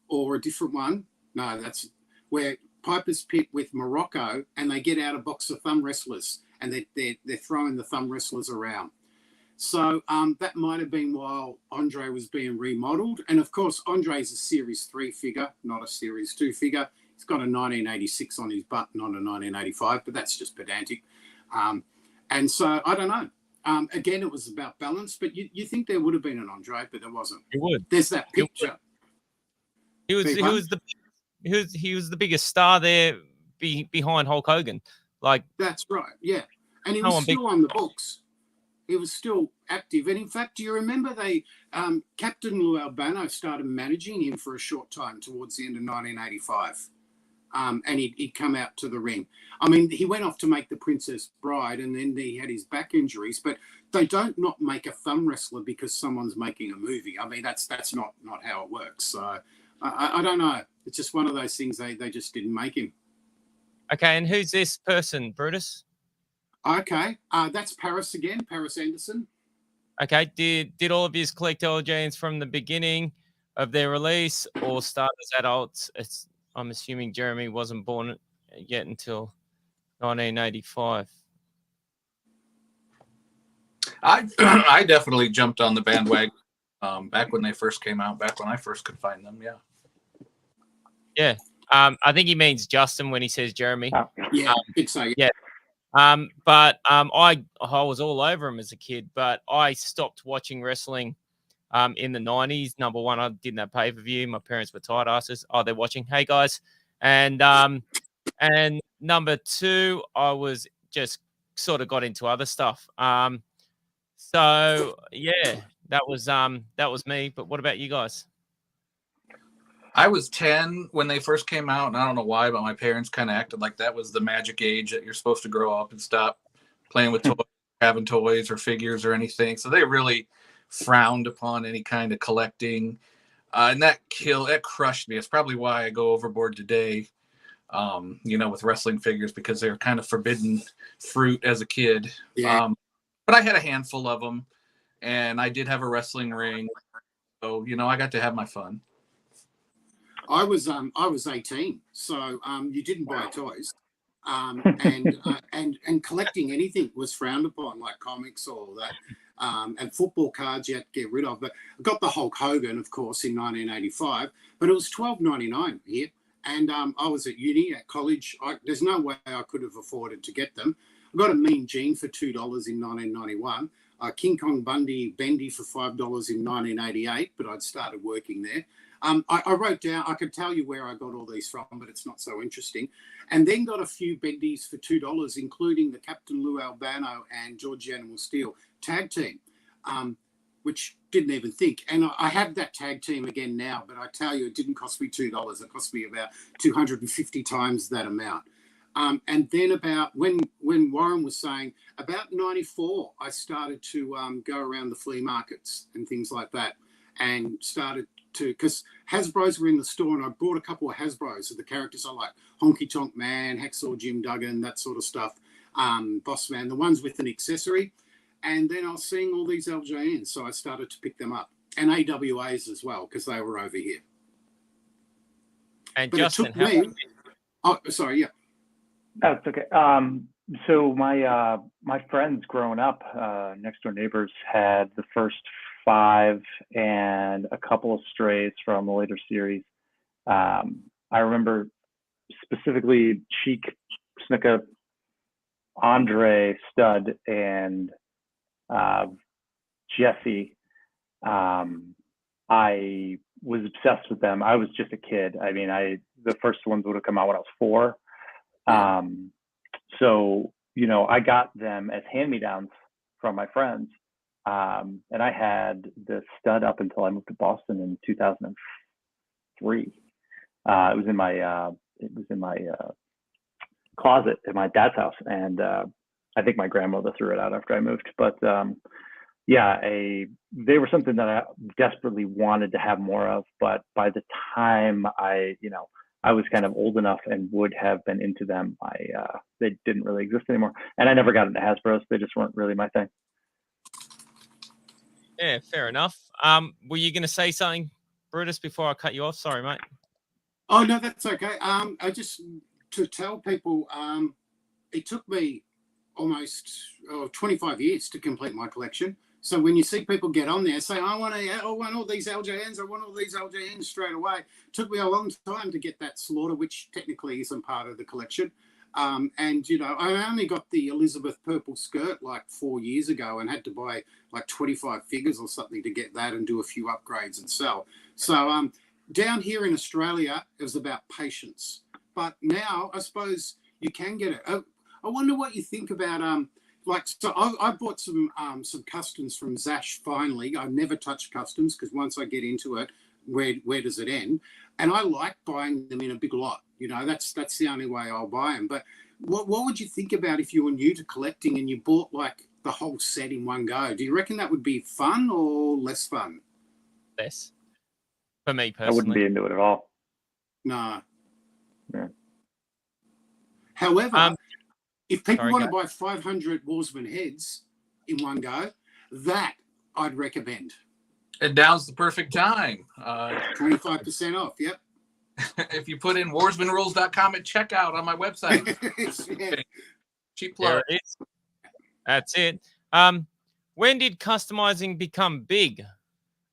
or a different one? No, that's where Piper's Pit with Morocco, and they get out a box of thumb wrestlers, and they're throwing the thumb wrestlers around. So that might have been while Andre was being remodeled. And of course, Andre's a Series 3 figure, not a Series 2 figure. He's got a 1986 on his butt, not a 1985, but that's just pedantic. And so I don't know. Again, it was about balance, but you think there would have been an Andre, but there wasn't. It would. There's that picture. He was the biggest star there behind Hulk Hogan. That's right, yeah. And he was still on the books. He was still active. And in fact, do you remember Captain Lou Albano started managing him for a short time towards the end of 1985. And he'd come out to the ring. I mean, he went off to make The Princess Bride, and then he had his back injuries. But they don't not make a thumb wrestler because someone's making a movie. I mean, that's not how it works. So I don't know. It's just one of those things they just didn't make him. Okay, and who's this person, Brutus? Okay, that's Paris again, Paris Anderson. Okay, did all of you collect LJNs from the beginning of their release or start as adults? I'm assuming Jeremy wasn't born yet until 1985. I definitely jumped on the bandwagon back when they first came out, back when I first could find them, yeah. Yeah, I think he means Justin when he says Jeremy. Yeah, I think so, yeah. But I was all over him as a kid, but I stopped watching wrestling in the 90s. Number one, I didn't have pay-per-view. My parents were tight asses. Oh, they're watching. Hey, guys. And number two, I was just sort of got into other stuff. So, yeah, that was me. But what about you guys? I was 10 when they first came out, and I don't know why, but my parents kind of acted like that was the magic age that you're supposed to grow up and stop playing with toys, having toys or figures or anything. So they really frowned upon any kind of collecting. And that crushed me. It's probably why I go overboard today. with wrestling figures because they're kind of forbidden fruit as a kid. Yeah. But I had a handful of them, and I did have a wrestling ring. So, I got to have my fun. I was 18, so you didn't buy toys. And collecting anything was frowned upon, like comics or that. And football cards you had to get rid of. But I got the Hulk Hogan, of course, in 1985, but it was $12.99 here. And I was at uni, at college. There's no way I could have afforded to get them. I got a Mean Gene for $2 in 1991. King Kong Bendy for $5 in 1988, but I'd started working there. I wrote down, I could tell you where I got all these from, but it's not so interesting. And then got a few Bendies for $2, including the Captain Lou Albano and George Animal Steel tag team, which didn't even think. And I have that tag team again now, but I tell you, it didn't cost me $2. It cost me about 250 times that amount. And then about when Warren was saying, about 94, I started to go around the flea markets and things like that, and started to, because Hasbro's were in the store, and I bought a couple of Hasbro's of the characters I like, Honky Tonk Man, Hacksaw Jim Duggan, that sort of stuff, Boss Man, the ones with an accessory. And then I was seeing all these LJNs, so I started to pick them up, and AWAs as well, because they were over here. And But Justin, it took me. Oh, sorry, yeah. That's okay. So my friends growing up, next door neighbors had the first 5 and a couple of strays from the later series. I remember specifically Cheek, Snuka, Andre, Stud, and Jesse. I was obsessed with them. I was just a kid. I mean, the first ones would have come out when I was 4. So, I got them as hand-me-downs from my friends. And I had the Stud up until I moved to Boston in 2003. It was in my closet at my dad's house. And I think my grandmother threw it out after I moved. But they were something that I desperately wanted to have more of. But by the time I was kind of old enough and would have been into them, they didn't really exist anymore. And I never got into Hasbro's. They just weren't really my thing. Yeah, fair enough. Were you going to say something, Brutus, before I cut you off? Sorry, mate. Oh, no, that's okay. I just, to tell people, it took me almost 25 years to complete my collection. So when you see people get on there, say, I want all these LJNs, I want all these LJNs straight away. It took me a long time to get that Slaughter, which technically isn't part of the collection. And, I only got the Elizabeth purple skirt like 4 years ago and had to buy like 25 figures or something to get that and do a few upgrades and sell. So down here in Australia, it was about patience. But now I suppose you can get it. I wonder what you think about I bought some customs from Zaash finally. I never touch customs because once I get into it, where does it end? And I like buying them in a big lot. That's the only way I'll buy them. But what would you think about if you were new to collecting and you bought like the whole set in one go? Do you reckon that would be fun or less fun? Less. For me personally. I wouldn't be into it at all. No. Yeah. However, if people want to buy 500 Warsman heads in one go, that I'd recommend. And now's the perfect time. 25% off, yep. If you put in warsmanrules.com at checkout on my website. Yeah. Cheap plug. There it is. That's it. When did customizing become big?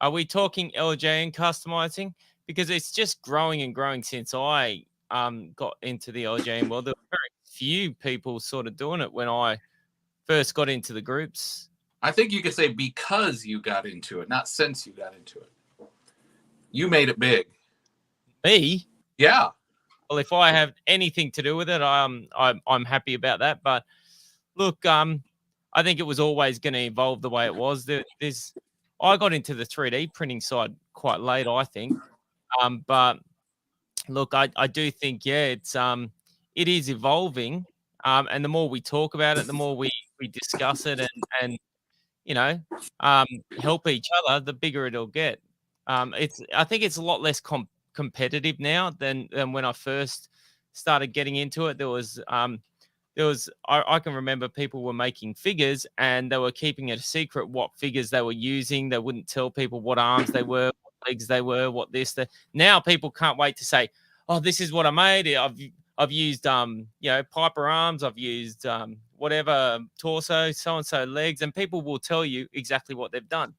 Are we talking LJN customizing? Because it's just growing and growing since I got into the LJN world. There were very few people sort of doing it when I first got into the groups. I think you could say because you got into it, not since you got into it. You made it big. Me? Yeah. Well, if I have anything to do with it, I'm happy about that. But look, I think it was always going to evolve the way it was. I got into the 3D printing side quite late, I think. But look, I do think, it is evolving. And the more we talk about it, the more we discuss it and help each other, the bigger it'll get. I think it's a lot less competitive now than when I first started getting into it, there was I can remember people were making figures and they were keeping it a secret what figures they were using. They wouldn't tell people what arms they were, what legs they were, what this, that. Now people can't wait to say, oh, this is what I made. I've used Piper arms, I've used whatever torso, so and so legs, and people will tell you exactly what they've done.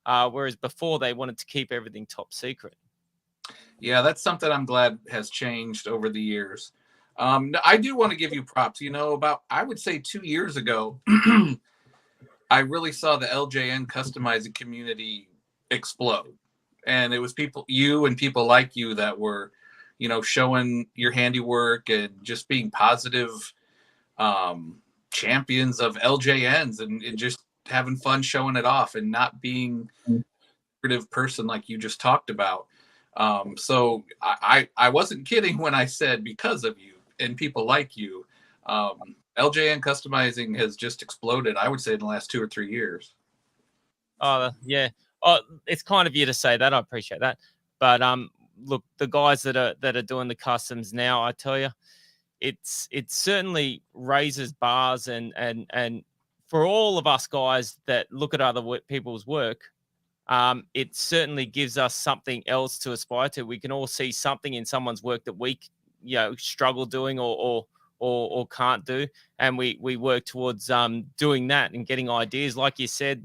Whereas before they wanted to keep everything top secret. Yeah, that's something I'm glad has changed over the years. I do want to give you props. About, I would say 2 years ago, I really saw the LJN customizing community explode. And it was you and people like you that were, showing your handiwork and just being positive champions of LJNs and just having fun showing it off and not being a negative person like you just talked about. So I wasn't kidding when I said because of you and people like you, LJN customizing has just exploded, I would say, in the last 2 or 3 years. Oh, yeah. Oh, it's kind of you to say that. I appreciate that. But look, the guys that are doing the customs now, I tell you, it certainly raises bars and for all of us guys that look at other people's work, it certainly gives us something else to aspire to. We can all see something in someone's work that we struggle doing or can't do, and we work towards doing that and getting ideas. Like you said,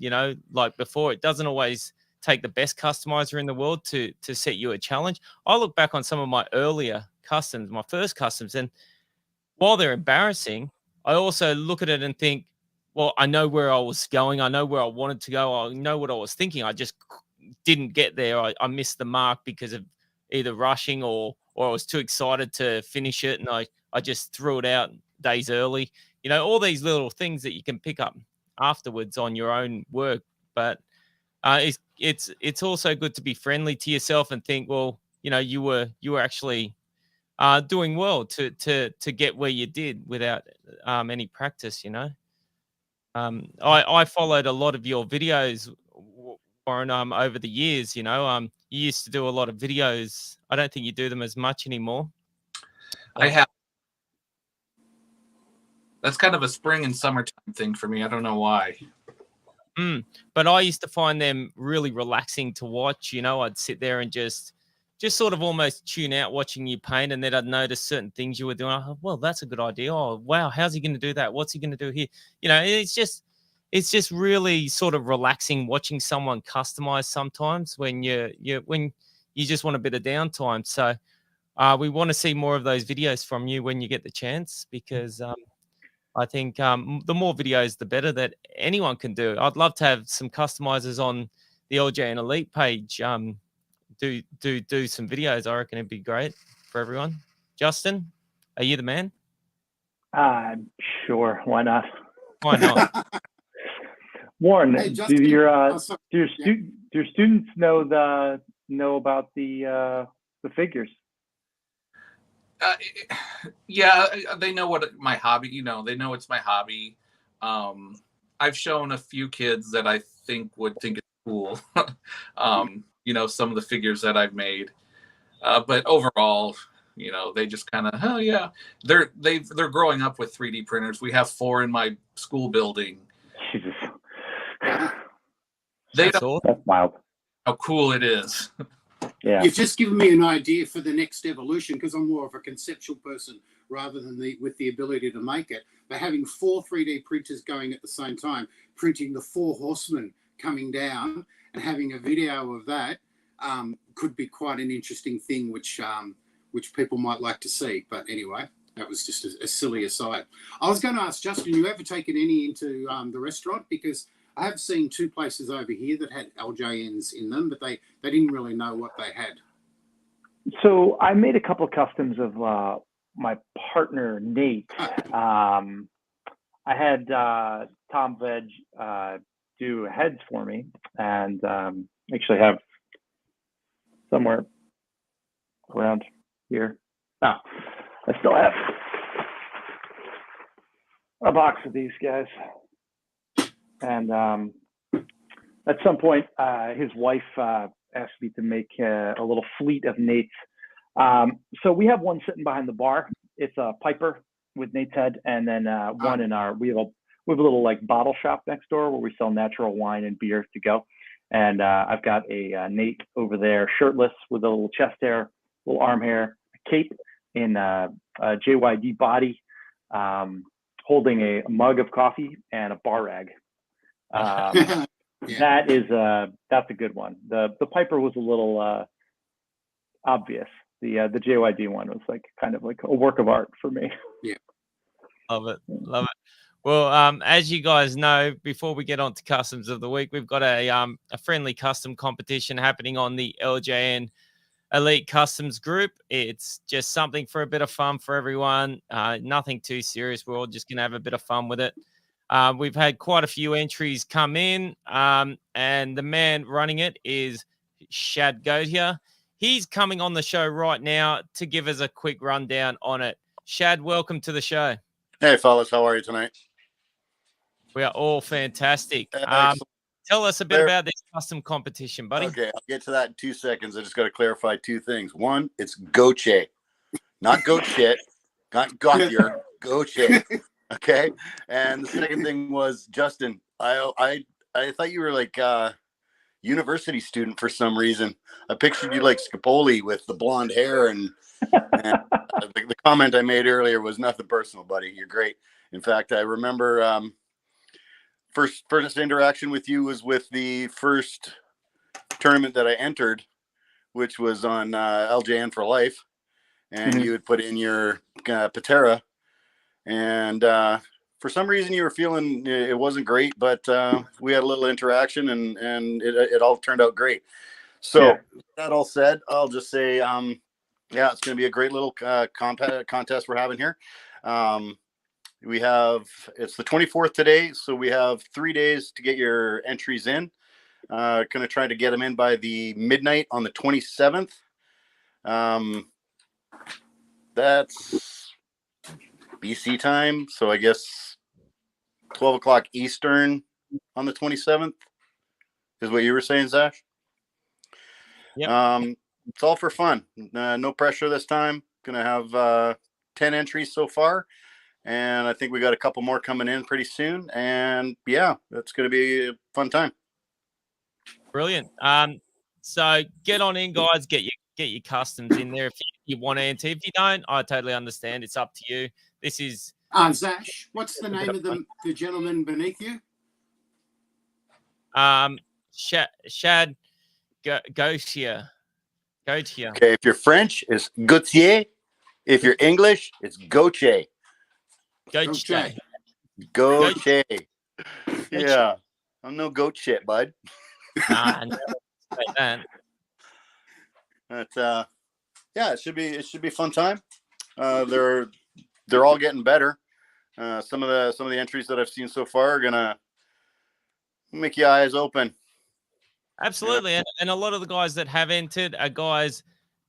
like before, it doesn't always take the best customizer in the world to set you a challenge. I look back on some of my earlier customs, my first customs, and while they're embarrassing, I also look at it and think, well, I know where I was going. I know where I wanted to go. I know what I was thinking. I just didn't get there. I missed the mark because of either rushing or I was too excited to finish it, and I just threw it out days early. All these little things that you can pick up afterwards on your own work. But it's also good to be friendly to yourself and think, well, you were actually doing well to get where you did without any practice. I followed a lot of your videos, Warren, over the years. You used to do a lot of videos. I don't think you do them as much anymore. I have. That's kind of a spring and summertime thing for me. I don't know why. But I used to find them really relaxing to watch. I'd sit there and just sort of almost tune out watching you paint, and then I'd notice certain things you were doing. I thought, well, that's a good idea. Oh, wow, how's he going to do that? What's he going to do here? It's just really sort of relaxing watching someone customize sometimes when you just want a bit of downtime. So we want to see more of those videos from you when you get the chance, because I think the more videos, the better that anyone can do. I'd love to have some customizers on the LJN Elite page. Do some videos. I reckon it'd be great for everyone. Justin, are you the man? Sure. Why not? Why not? Warren, Hey, Justin, do your students know about the figures? Yeah, they know what my hobby. They know it's my hobby. I've shown a few kids that I think would think it's cool. Some of the figures that I've made, but overall, they just kind of, oh yeah, they're growing up with 3D printers. We have 4 in my school building. Jesus, That's wild. How cool it is. Yeah, You've just given me an idea for the next evolution, because I'm more of a conceptual person rather than with the ability to make it. But having 4 3D printers going at the same time, printing the 4 horsemen coming down and having a video of that could be quite an interesting thing, which people might like to see. But anyway, that was just a silly aside. I was going to ask Justin, you ever taken any into the restaurant? Because I have seen 2 places over here that had LJNs in them, but they didn't really know what they had. So I made a couple of customs of my partner, Nate. I had Tom Veg do heads for me, and actually have somewhere around here. I still have a box of these guys. And at some point, his wife asked me to make a little fleet of Nate's. So we have one sitting behind the bar, it's a Piper with Nate's head, and then one in our we have a little like bottle shop next door where we sell natural wine and beer to go. And I've got a Nate over there, shirtless with a little chest hair, little arm hair, a cape in a JYD body, holding a mug of coffee and a bar rag. That's a good one. The Piper was a little obvious. The JYD one was like kind of like a work of art for me. Yeah, love it. Well, as you guys know, before we get on to customs of the week, we've got a friendly custom competition happening on the LJN Elite Customs group. It's just something for a bit of fun for everyone. Nothing too serious. We're all just going to have a bit of fun with it. We've had quite a few entries come in, and the man running it is Shad Goatia. He's coming on the show right now to give us a quick rundown on it. Shad, welcome to the show. Hey, fellas. How are you tonight? We are all fantastic. Tell us a bit about this custom competition, buddy. Okay, I'll get to that in 2 seconds. I just got to clarify two things. One, it's Goche, not goat shit, not Gauthier, Goche. Okay, and the second thing was Justin. I thought you were like university student for some reason. I pictured you like Scapoli with the blonde hair, and the comment I made earlier was nothing personal, buddy. You're great. In fact, I remember first interaction with you was with the first tournament that I entered, which was on LJN for Life, and you had put in your Patera, and for some reason you were feeling it wasn't great, but we had a little interaction, and it all turned out great. So that all said, I'll just say, it's going to be a great little contest we're having here. It's the 24th today, so we have 3 days to get your entries in. Going to try to get them in by the midnight on the 27th. That's BC time, so I guess 12 o'clock Eastern on the 27th is what you were saying, Zaash? Yeah. It's all for fun. No pressure this time. Going to have 10 entries so far. And I think we got a couple more coming in pretty soon. And yeah, it's going to be a fun time. Brilliant. So get on in, guys. Get your customs in there if you want to enter. If you don't, I totally understand. It's up to you. This is Zaash, what's the name of the gentleman beneath you? Shad Goatia. Okay, if you're French, it's Gautier. If you're English, it's Goche. Goche. Goche. Yeah. I'm no goat shit, bud. Nah, no, like that. But it should be a fun time. They're all getting better. Some of the entries that I've seen so far are gonna make your eyes open. Absolutely. Yeah. And a lot of the guys that have entered are guys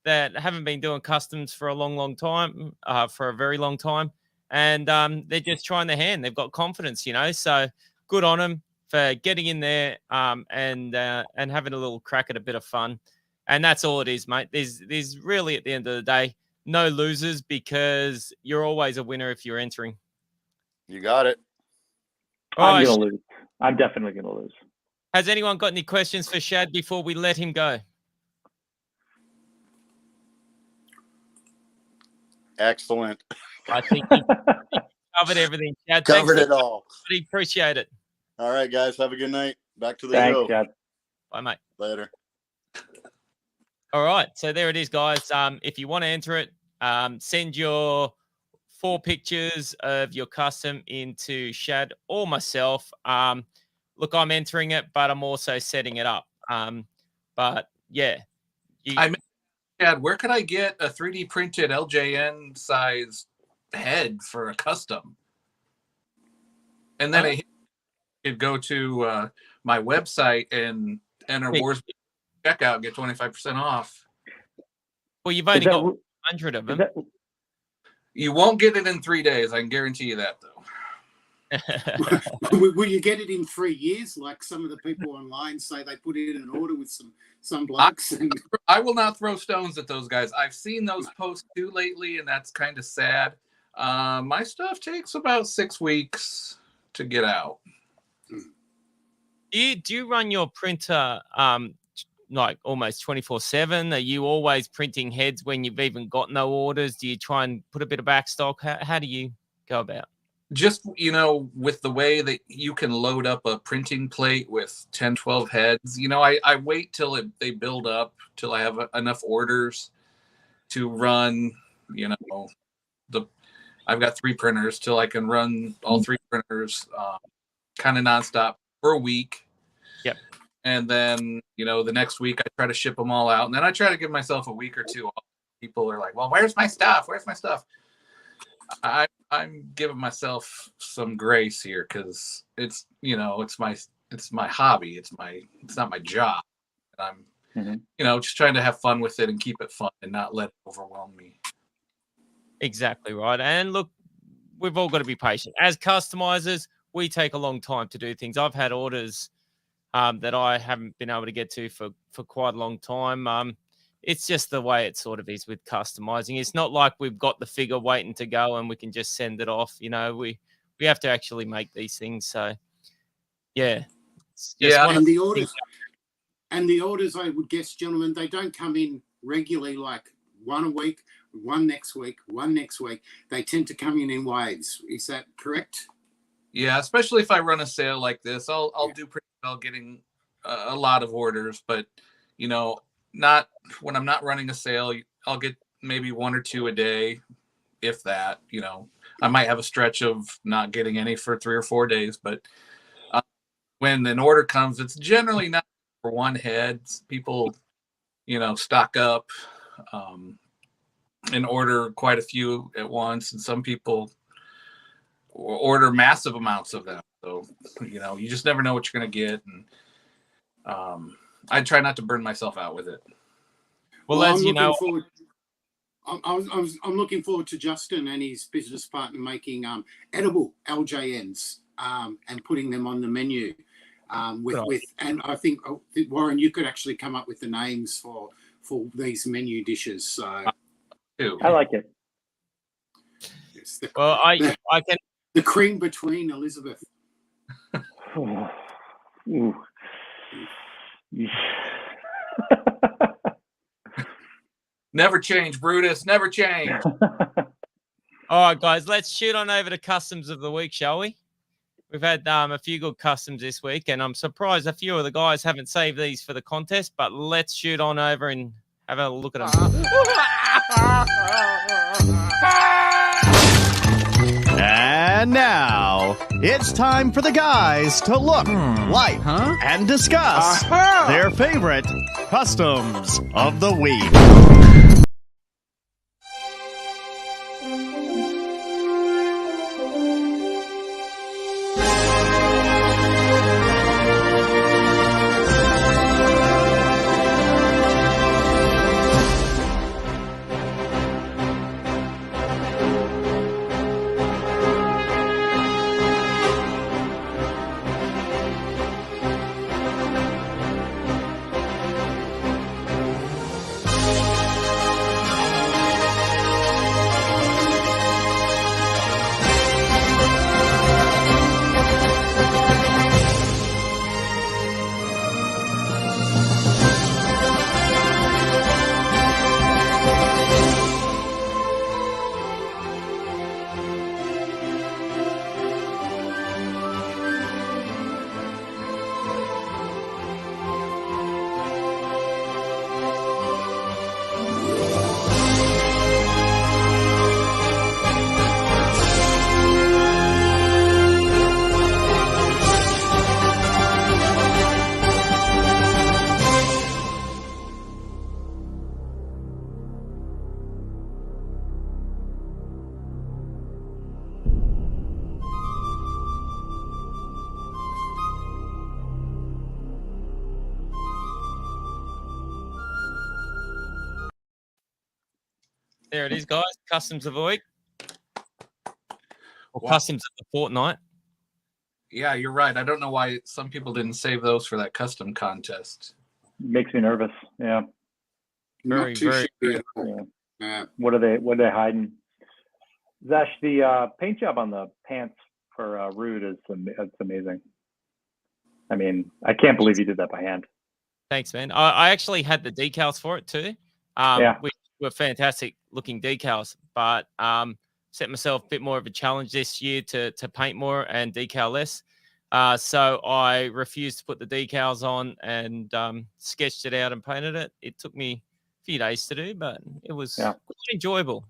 that haven't been doing customs for a long time, for a very long time. And they're just trying their hand. They've got confidence, so good on them for getting in there and having a little crack at a bit of fun. And that's all it is, mate. There's really, at the end of the day, no losers, because you're always a winner if you're entering. You got it. I'm going to lose. I'm definitely going to lose. Has anyone got any questions for Shad before we let him go? Excellent. I think he covered everything. Shad, covered it all. We appreciate it. All right, guys. Have a good night. Back to the Thanks, show. Shad. Bye, mate. Later. All right. So there it is, guys. If you want to enter it, send your 4 pictures of your custom into Shad or myself. Look, I'm entering it, but I'm also setting it up. But yeah. Chad, where could I get a 3D printed LJN size head for a custom? And then I could go to my website and enter Wars checkout, get 25% off. Well, you've only got 100 of them. You won't get it in 3 days. I can guarantee you that, though. Will you get it in 3 years? Like some of the people online say they put in an order with some blokes. I will not throw stones at those guys. I've seen those posts too lately, and that's kind of sad. My stuff takes about 6 weeks to get out. Do you run your printer like almost 24/7? Are you always printing heads when you've even got no orders? Do you try and put a bit of backstock? How do you go about? Just, with the way that you can load up a printing plate with 10, 12 heads, I wait till they build up, till I have enough orders to run, I've got 3 printers, till I can run all 3 printers kind of nonstop for a week. Yep. And then, the next week I try to ship them all out. And then I try to give myself a week or two off. People are like, well, where's my stuff? Where's my stuff? I'm giving myself some grace here because it's my hobby. It's not my job. And I'm, just trying to have fun with it and keep it fun and not let it overwhelm me. Exactly right. And look, we've all got to be patient. As customizers, we take a long time to do things. I've had orders that I haven't been able to get to for quite a long time. It's just the way it sort of is with customizing. It's not like we've got the figure waiting to go and we can just send it off. We have to actually make these things. So, yeah. And the orders, I would guess, gentlemen, they don't come in regularly, like one a week, one next week, one next week. They tend to come in waves. Is that correct? Yeah, especially if I run a sale like this, I'll do pretty well getting a lot of orders, but not when I'm not running a sale. I'll get maybe 1 or 2 a day, if that. I might have a stretch of not getting any for 3 or 4 days, but when an order comes, it's generally not for one head. People, stock up and order quite a few at once, and some people order massive amounts of them. So, you just never know what you're going to get. And I try not to burn myself out with it. Well, as you know, I'm looking forward to Justin and his business partner making edible LJNs and putting them on the menu. And I think Warren, you could actually come up with the names for these menu dishes. So I like it. Yes, I can. The cream between Elizabeth. Ooh. Never change, Brutus. Never change. All right, guys, let's shoot on over to customs of the week, shall we? We've had a few good customs this week, and I'm surprised a few of the guys haven't saved these for the contest, but let's shoot on over and have a look at them. And now it's time for the guys to look, like, and discuss their favorite customs of the week. There it is, guys. Customs of the week. Or customs of the fortnight. Yeah, you're right. I don't know why some people didn't save those for that custom contest. Makes me nervous. Yeah. Very, Not too very shabby at all. What are they hiding? Zaash, the paint job on the pants for Rude it's amazing. I mean, I can't believe you did that by hand. Thanks, man. I actually had the decals for it too. Which were fantastic looking decals, but set myself a bit more of a challenge this year to paint more and decal less. So I refused to put the decals on and sketched it out and painted it. It took me a few days to do, but it was quite enjoyable.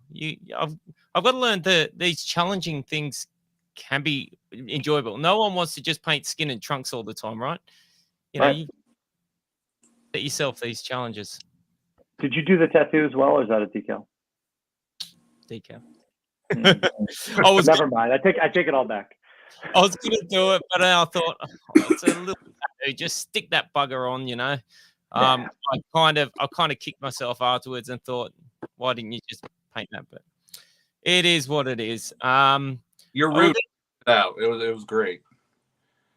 I've got to learn that these challenging things can be enjoyable. No one wants to just paint skin and trunks all the time, right? You know, you set yourself these challenges. Did you do the tattoo as well, or is that a decal? Decal. Never mind. I take it all back. I was going to do it, but I thought it's a little tattoo. Just stick that bugger on, you know. I kind of kicked myself afterwards and thought, why didn't you just paint that? But it is what it is. You're rude. It was great.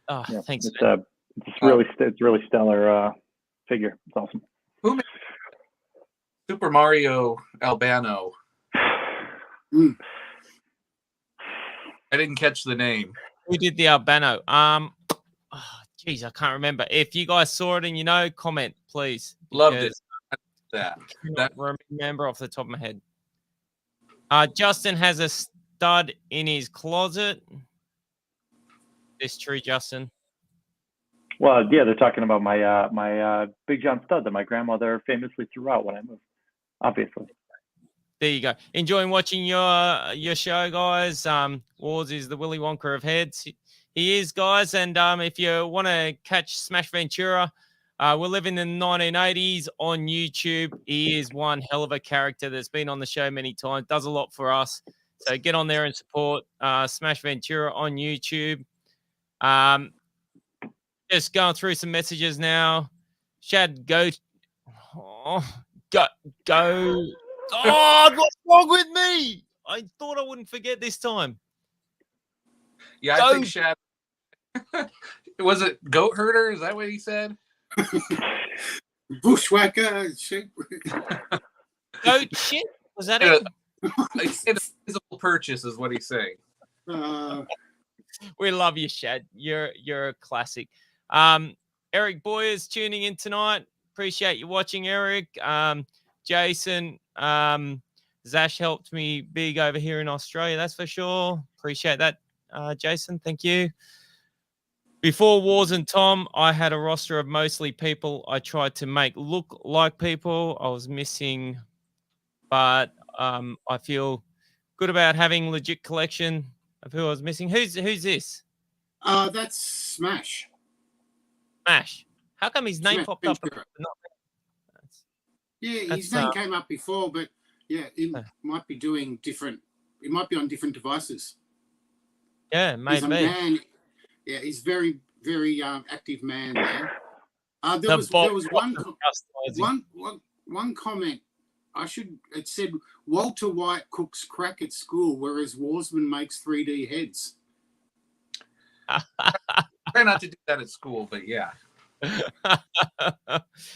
Oh, thanks. It's really stellar figure. It's awesome. Who made Super Mario Albano? I didn't catch the name. Who did the Albano? Geez, I can't remember. If you guys saw it and you know, comment, please. Loved it. That remember off the top of my head. Justin has a stud in his closet. Is this true, Justin? Well, yeah, they're talking about my Big John stud that my grandmother famously threw out when I moved. Obviously. There you go. Enjoying watching your show, guys. Wars is the Willy Wonka of heads. He is, guys. And if you want to catch Smash Ventura, we're living in the 1980s on YouTube. He is one hell of a character that's been on the show many times. Does a lot for us. So get on there and support Smash Ventura on YouTube. Just going through some messages now. Shad, go. Oh, what's wrong with me? I thought I wouldn't forget this time. Yeah, I think Shad. Was it goat herder? Is that what he said? Bushwhacker. Goat shit? Was that it? It's a physical purchase is what he's saying. We love you, Shad. You're a classic. Eric Boyers tuning in tonight. Appreciate you watching, Eric. Jason, Zaash helped me big over here in Australia, that's for sure. Appreciate that, Jason. Thank you. Before Wars and Tom, I had a roster of mostly people I tried to make look like people I was missing, but I feel good about having legit collection of who I was missing. Who's this? That's Smash. Smash. How come his name popped up? Yeah, his name came up before, but yeah, it might be doing different. It might be on different devices. Yeah, maybe. He's a man. Yeah, he's very, very active man there. There was one comment. It said Walter White cooks crack at school, whereas Warsman makes 3D heads. Try not to do that at school, but yeah.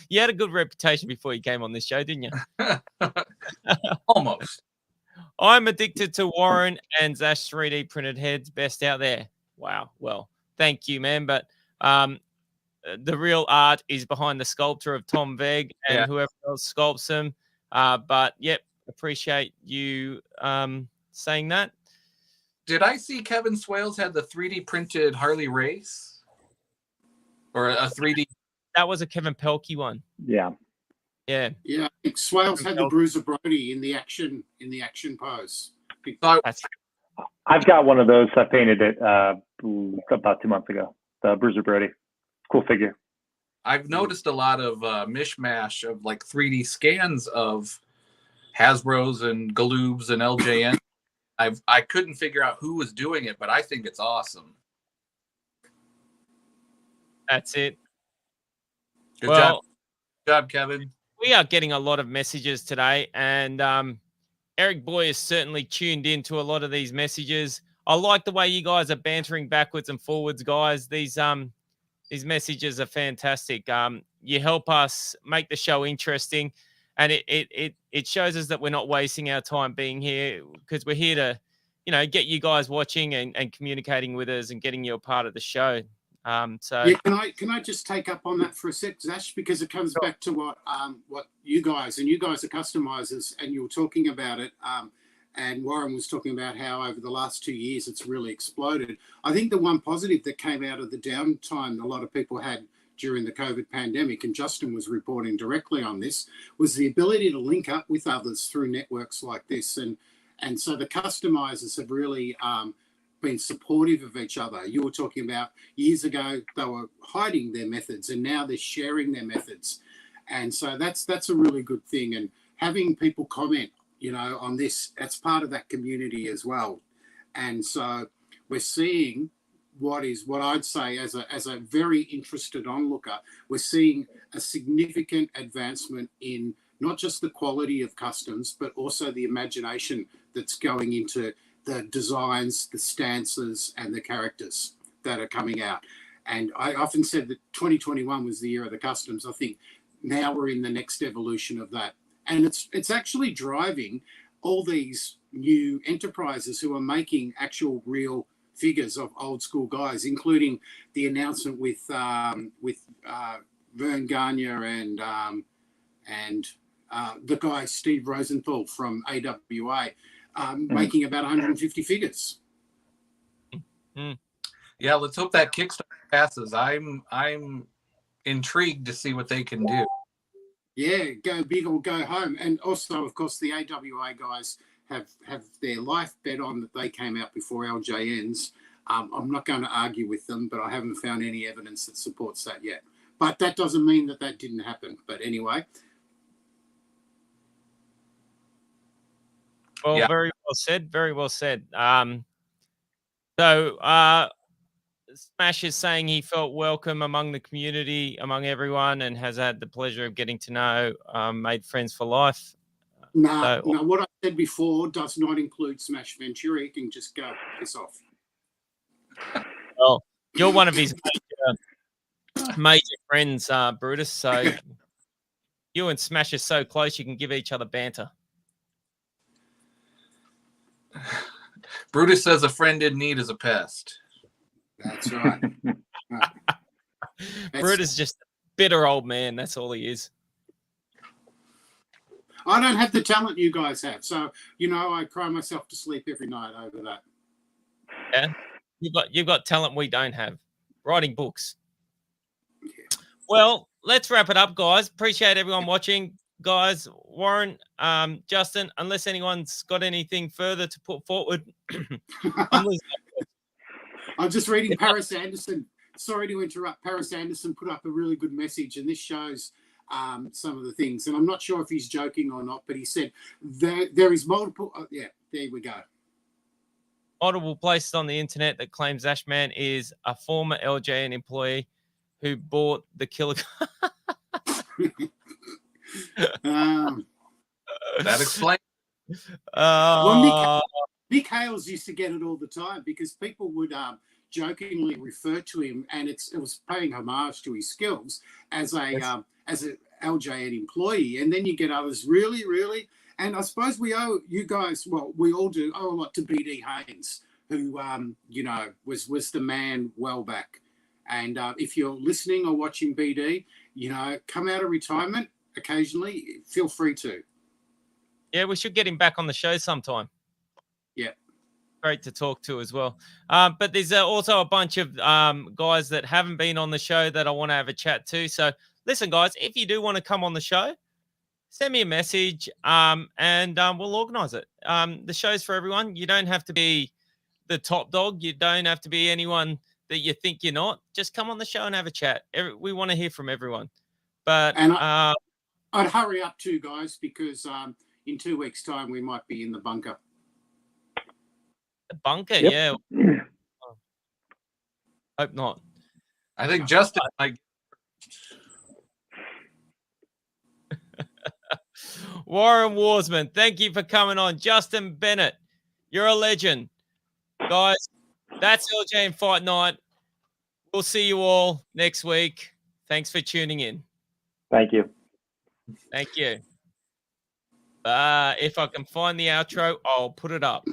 You had a good reputation before you came on this show, didn't you? Almost. I'm addicted to Warren and Zaash 3D printed heads. Best out there. Wow. Well, thank you, man. But the real art is behind the sculpture of Tom Veg and whoever else sculpts them. But, yep, appreciate you saying that. Did I see Kevin Swales had the 3D printed Harley race? Or a 3D? That was a Kevin Pelkey one. Yeah. Yeah, I think Swales had the Bruiser Brody in the action pose. I've got one of those. I painted it about 2 months ago. The Bruiser Brody. Cool figure. I've noticed a lot of mishmash of like 3D scans of Hasbro's and Galoob's and LJN. I couldn't figure out who was doing it, but I think it's awesome. That's it. Good job. Good job, Kevin. We are getting a lot of messages today, and Eric Boy is certainly tuned into a lot of these messages. I like the way you guys are bantering backwards and forwards, guys. These messages are fantastic. You help us make the show interesting, and it shows us that we're not wasting our time being here, because we're here to, get you guys watching and communicating with us and getting you a part of the show. So yeah, can I just take up on that for a sec, Zaash, because it comes back to what you guys are customizers, and you were talking about it, and Warren was talking about how over the last 2 years it's really exploded. I think the one positive that came out of the downtime a lot of people had during the COVID pandemic, and Justin was reporting directly on this, was the ability to link up with others through networks like this, and so the customizers have really been supportive of each other. You were talking about years ago they were hiding their methods, and now they're sharing their methods, and so that's a really good thing. And having people comment, on this, that's part of that community as well. And so we're seeing what I'd say as a very interested onlooker, we're seeing a significant advancement in not just the quality of customs, but also the imagination that's going into the designs, the stances, and the characters that are coming out. And I often said that 2021 was the year of the customs. I think now we're in the next evolution of that. And it's actually driving all these new enterprises who are making actual real figures of old school guys, including the announcement with Vern Gagne and the guy Steve Rosenthal from AWA, making about 150 figures. Yeah, let's hope that Kickstarter passes. I'm intrigued to see what they can do. Yeah, go big or go home. And also, of course, the AWA guys have their life bet on that they came out before LJN's. I'm not going to argue with them, but I haven't found any evidence that supports that yet. But that doesn't mean that didn't happen. But anyway. Well, yeah. Very well said. Very well said. So Smash is saying he felt welcome among the community, among everyone, and has had the pleasure of getting to know, made friends for life. No, what I said before does not include Smash Ventura. He can just go piss off. Well, you're one of his major friends, Brutus. So you and Smash are so close, you can give each other banter. Brutus says a friend in need is a pest. That's right. Brutus is just a bitter old man. That's all he is. I don't have the talent you guys have. So, I cry myself to sleep every night over that. Yeah. You've got talent we don't have. Writing books. Yeah. Well, let's wrap it up, guys. Appreciate everyone watching. Guys, Warren, Justin, unless anyone's got anything further to put forward. I'm just reading Paris Anderson. Sorry to interrupt. Paris Anderson put up a really good message, and this shows some of the things. And I'm not sure if he's joking or not, but he said there is multiple. Yeah, there we go. Multiple places on the internet that claims Zaash is a former LJN employee who bought the killer. That explains. Well, Nick Hales used to get it all the time because people would jokingly refer to him, and it was paying homage to his skills as a LJN employee. And then you get others really, and I suppose we owe you guys, well, we all do owe a lot to BD Haynes, who was the man well back. And if you're listening or watching BD, come out of retirement occasionally, feel free to. Yeah, we should get him back on the show sometime. Yeah. Great to talk to as well. But there's also a bunch of guys that haven't been on the show that I want to have a chat to. So listen, guys, if you do want to come on the show, send me a message and we'll organize it. The show's for everyone. You don't have to be the top dog. You don't have to be anyone that you think you're not. Just come on the show and have a chat. We want to hear from everyone. But I'd hurry up too, guys, because in 2 weeks' time we might be in the bunker. The bunker, yep. Yeah. Hope not. I think Justin. Warren Warsman, thank you for coming on. Justin Bennett, you're a legend. Guys, that's LJN Fight Night. We'll see you all next week. Thanks for tuning in. Thank you. Thank you. If I can find the outro, I'll put it up.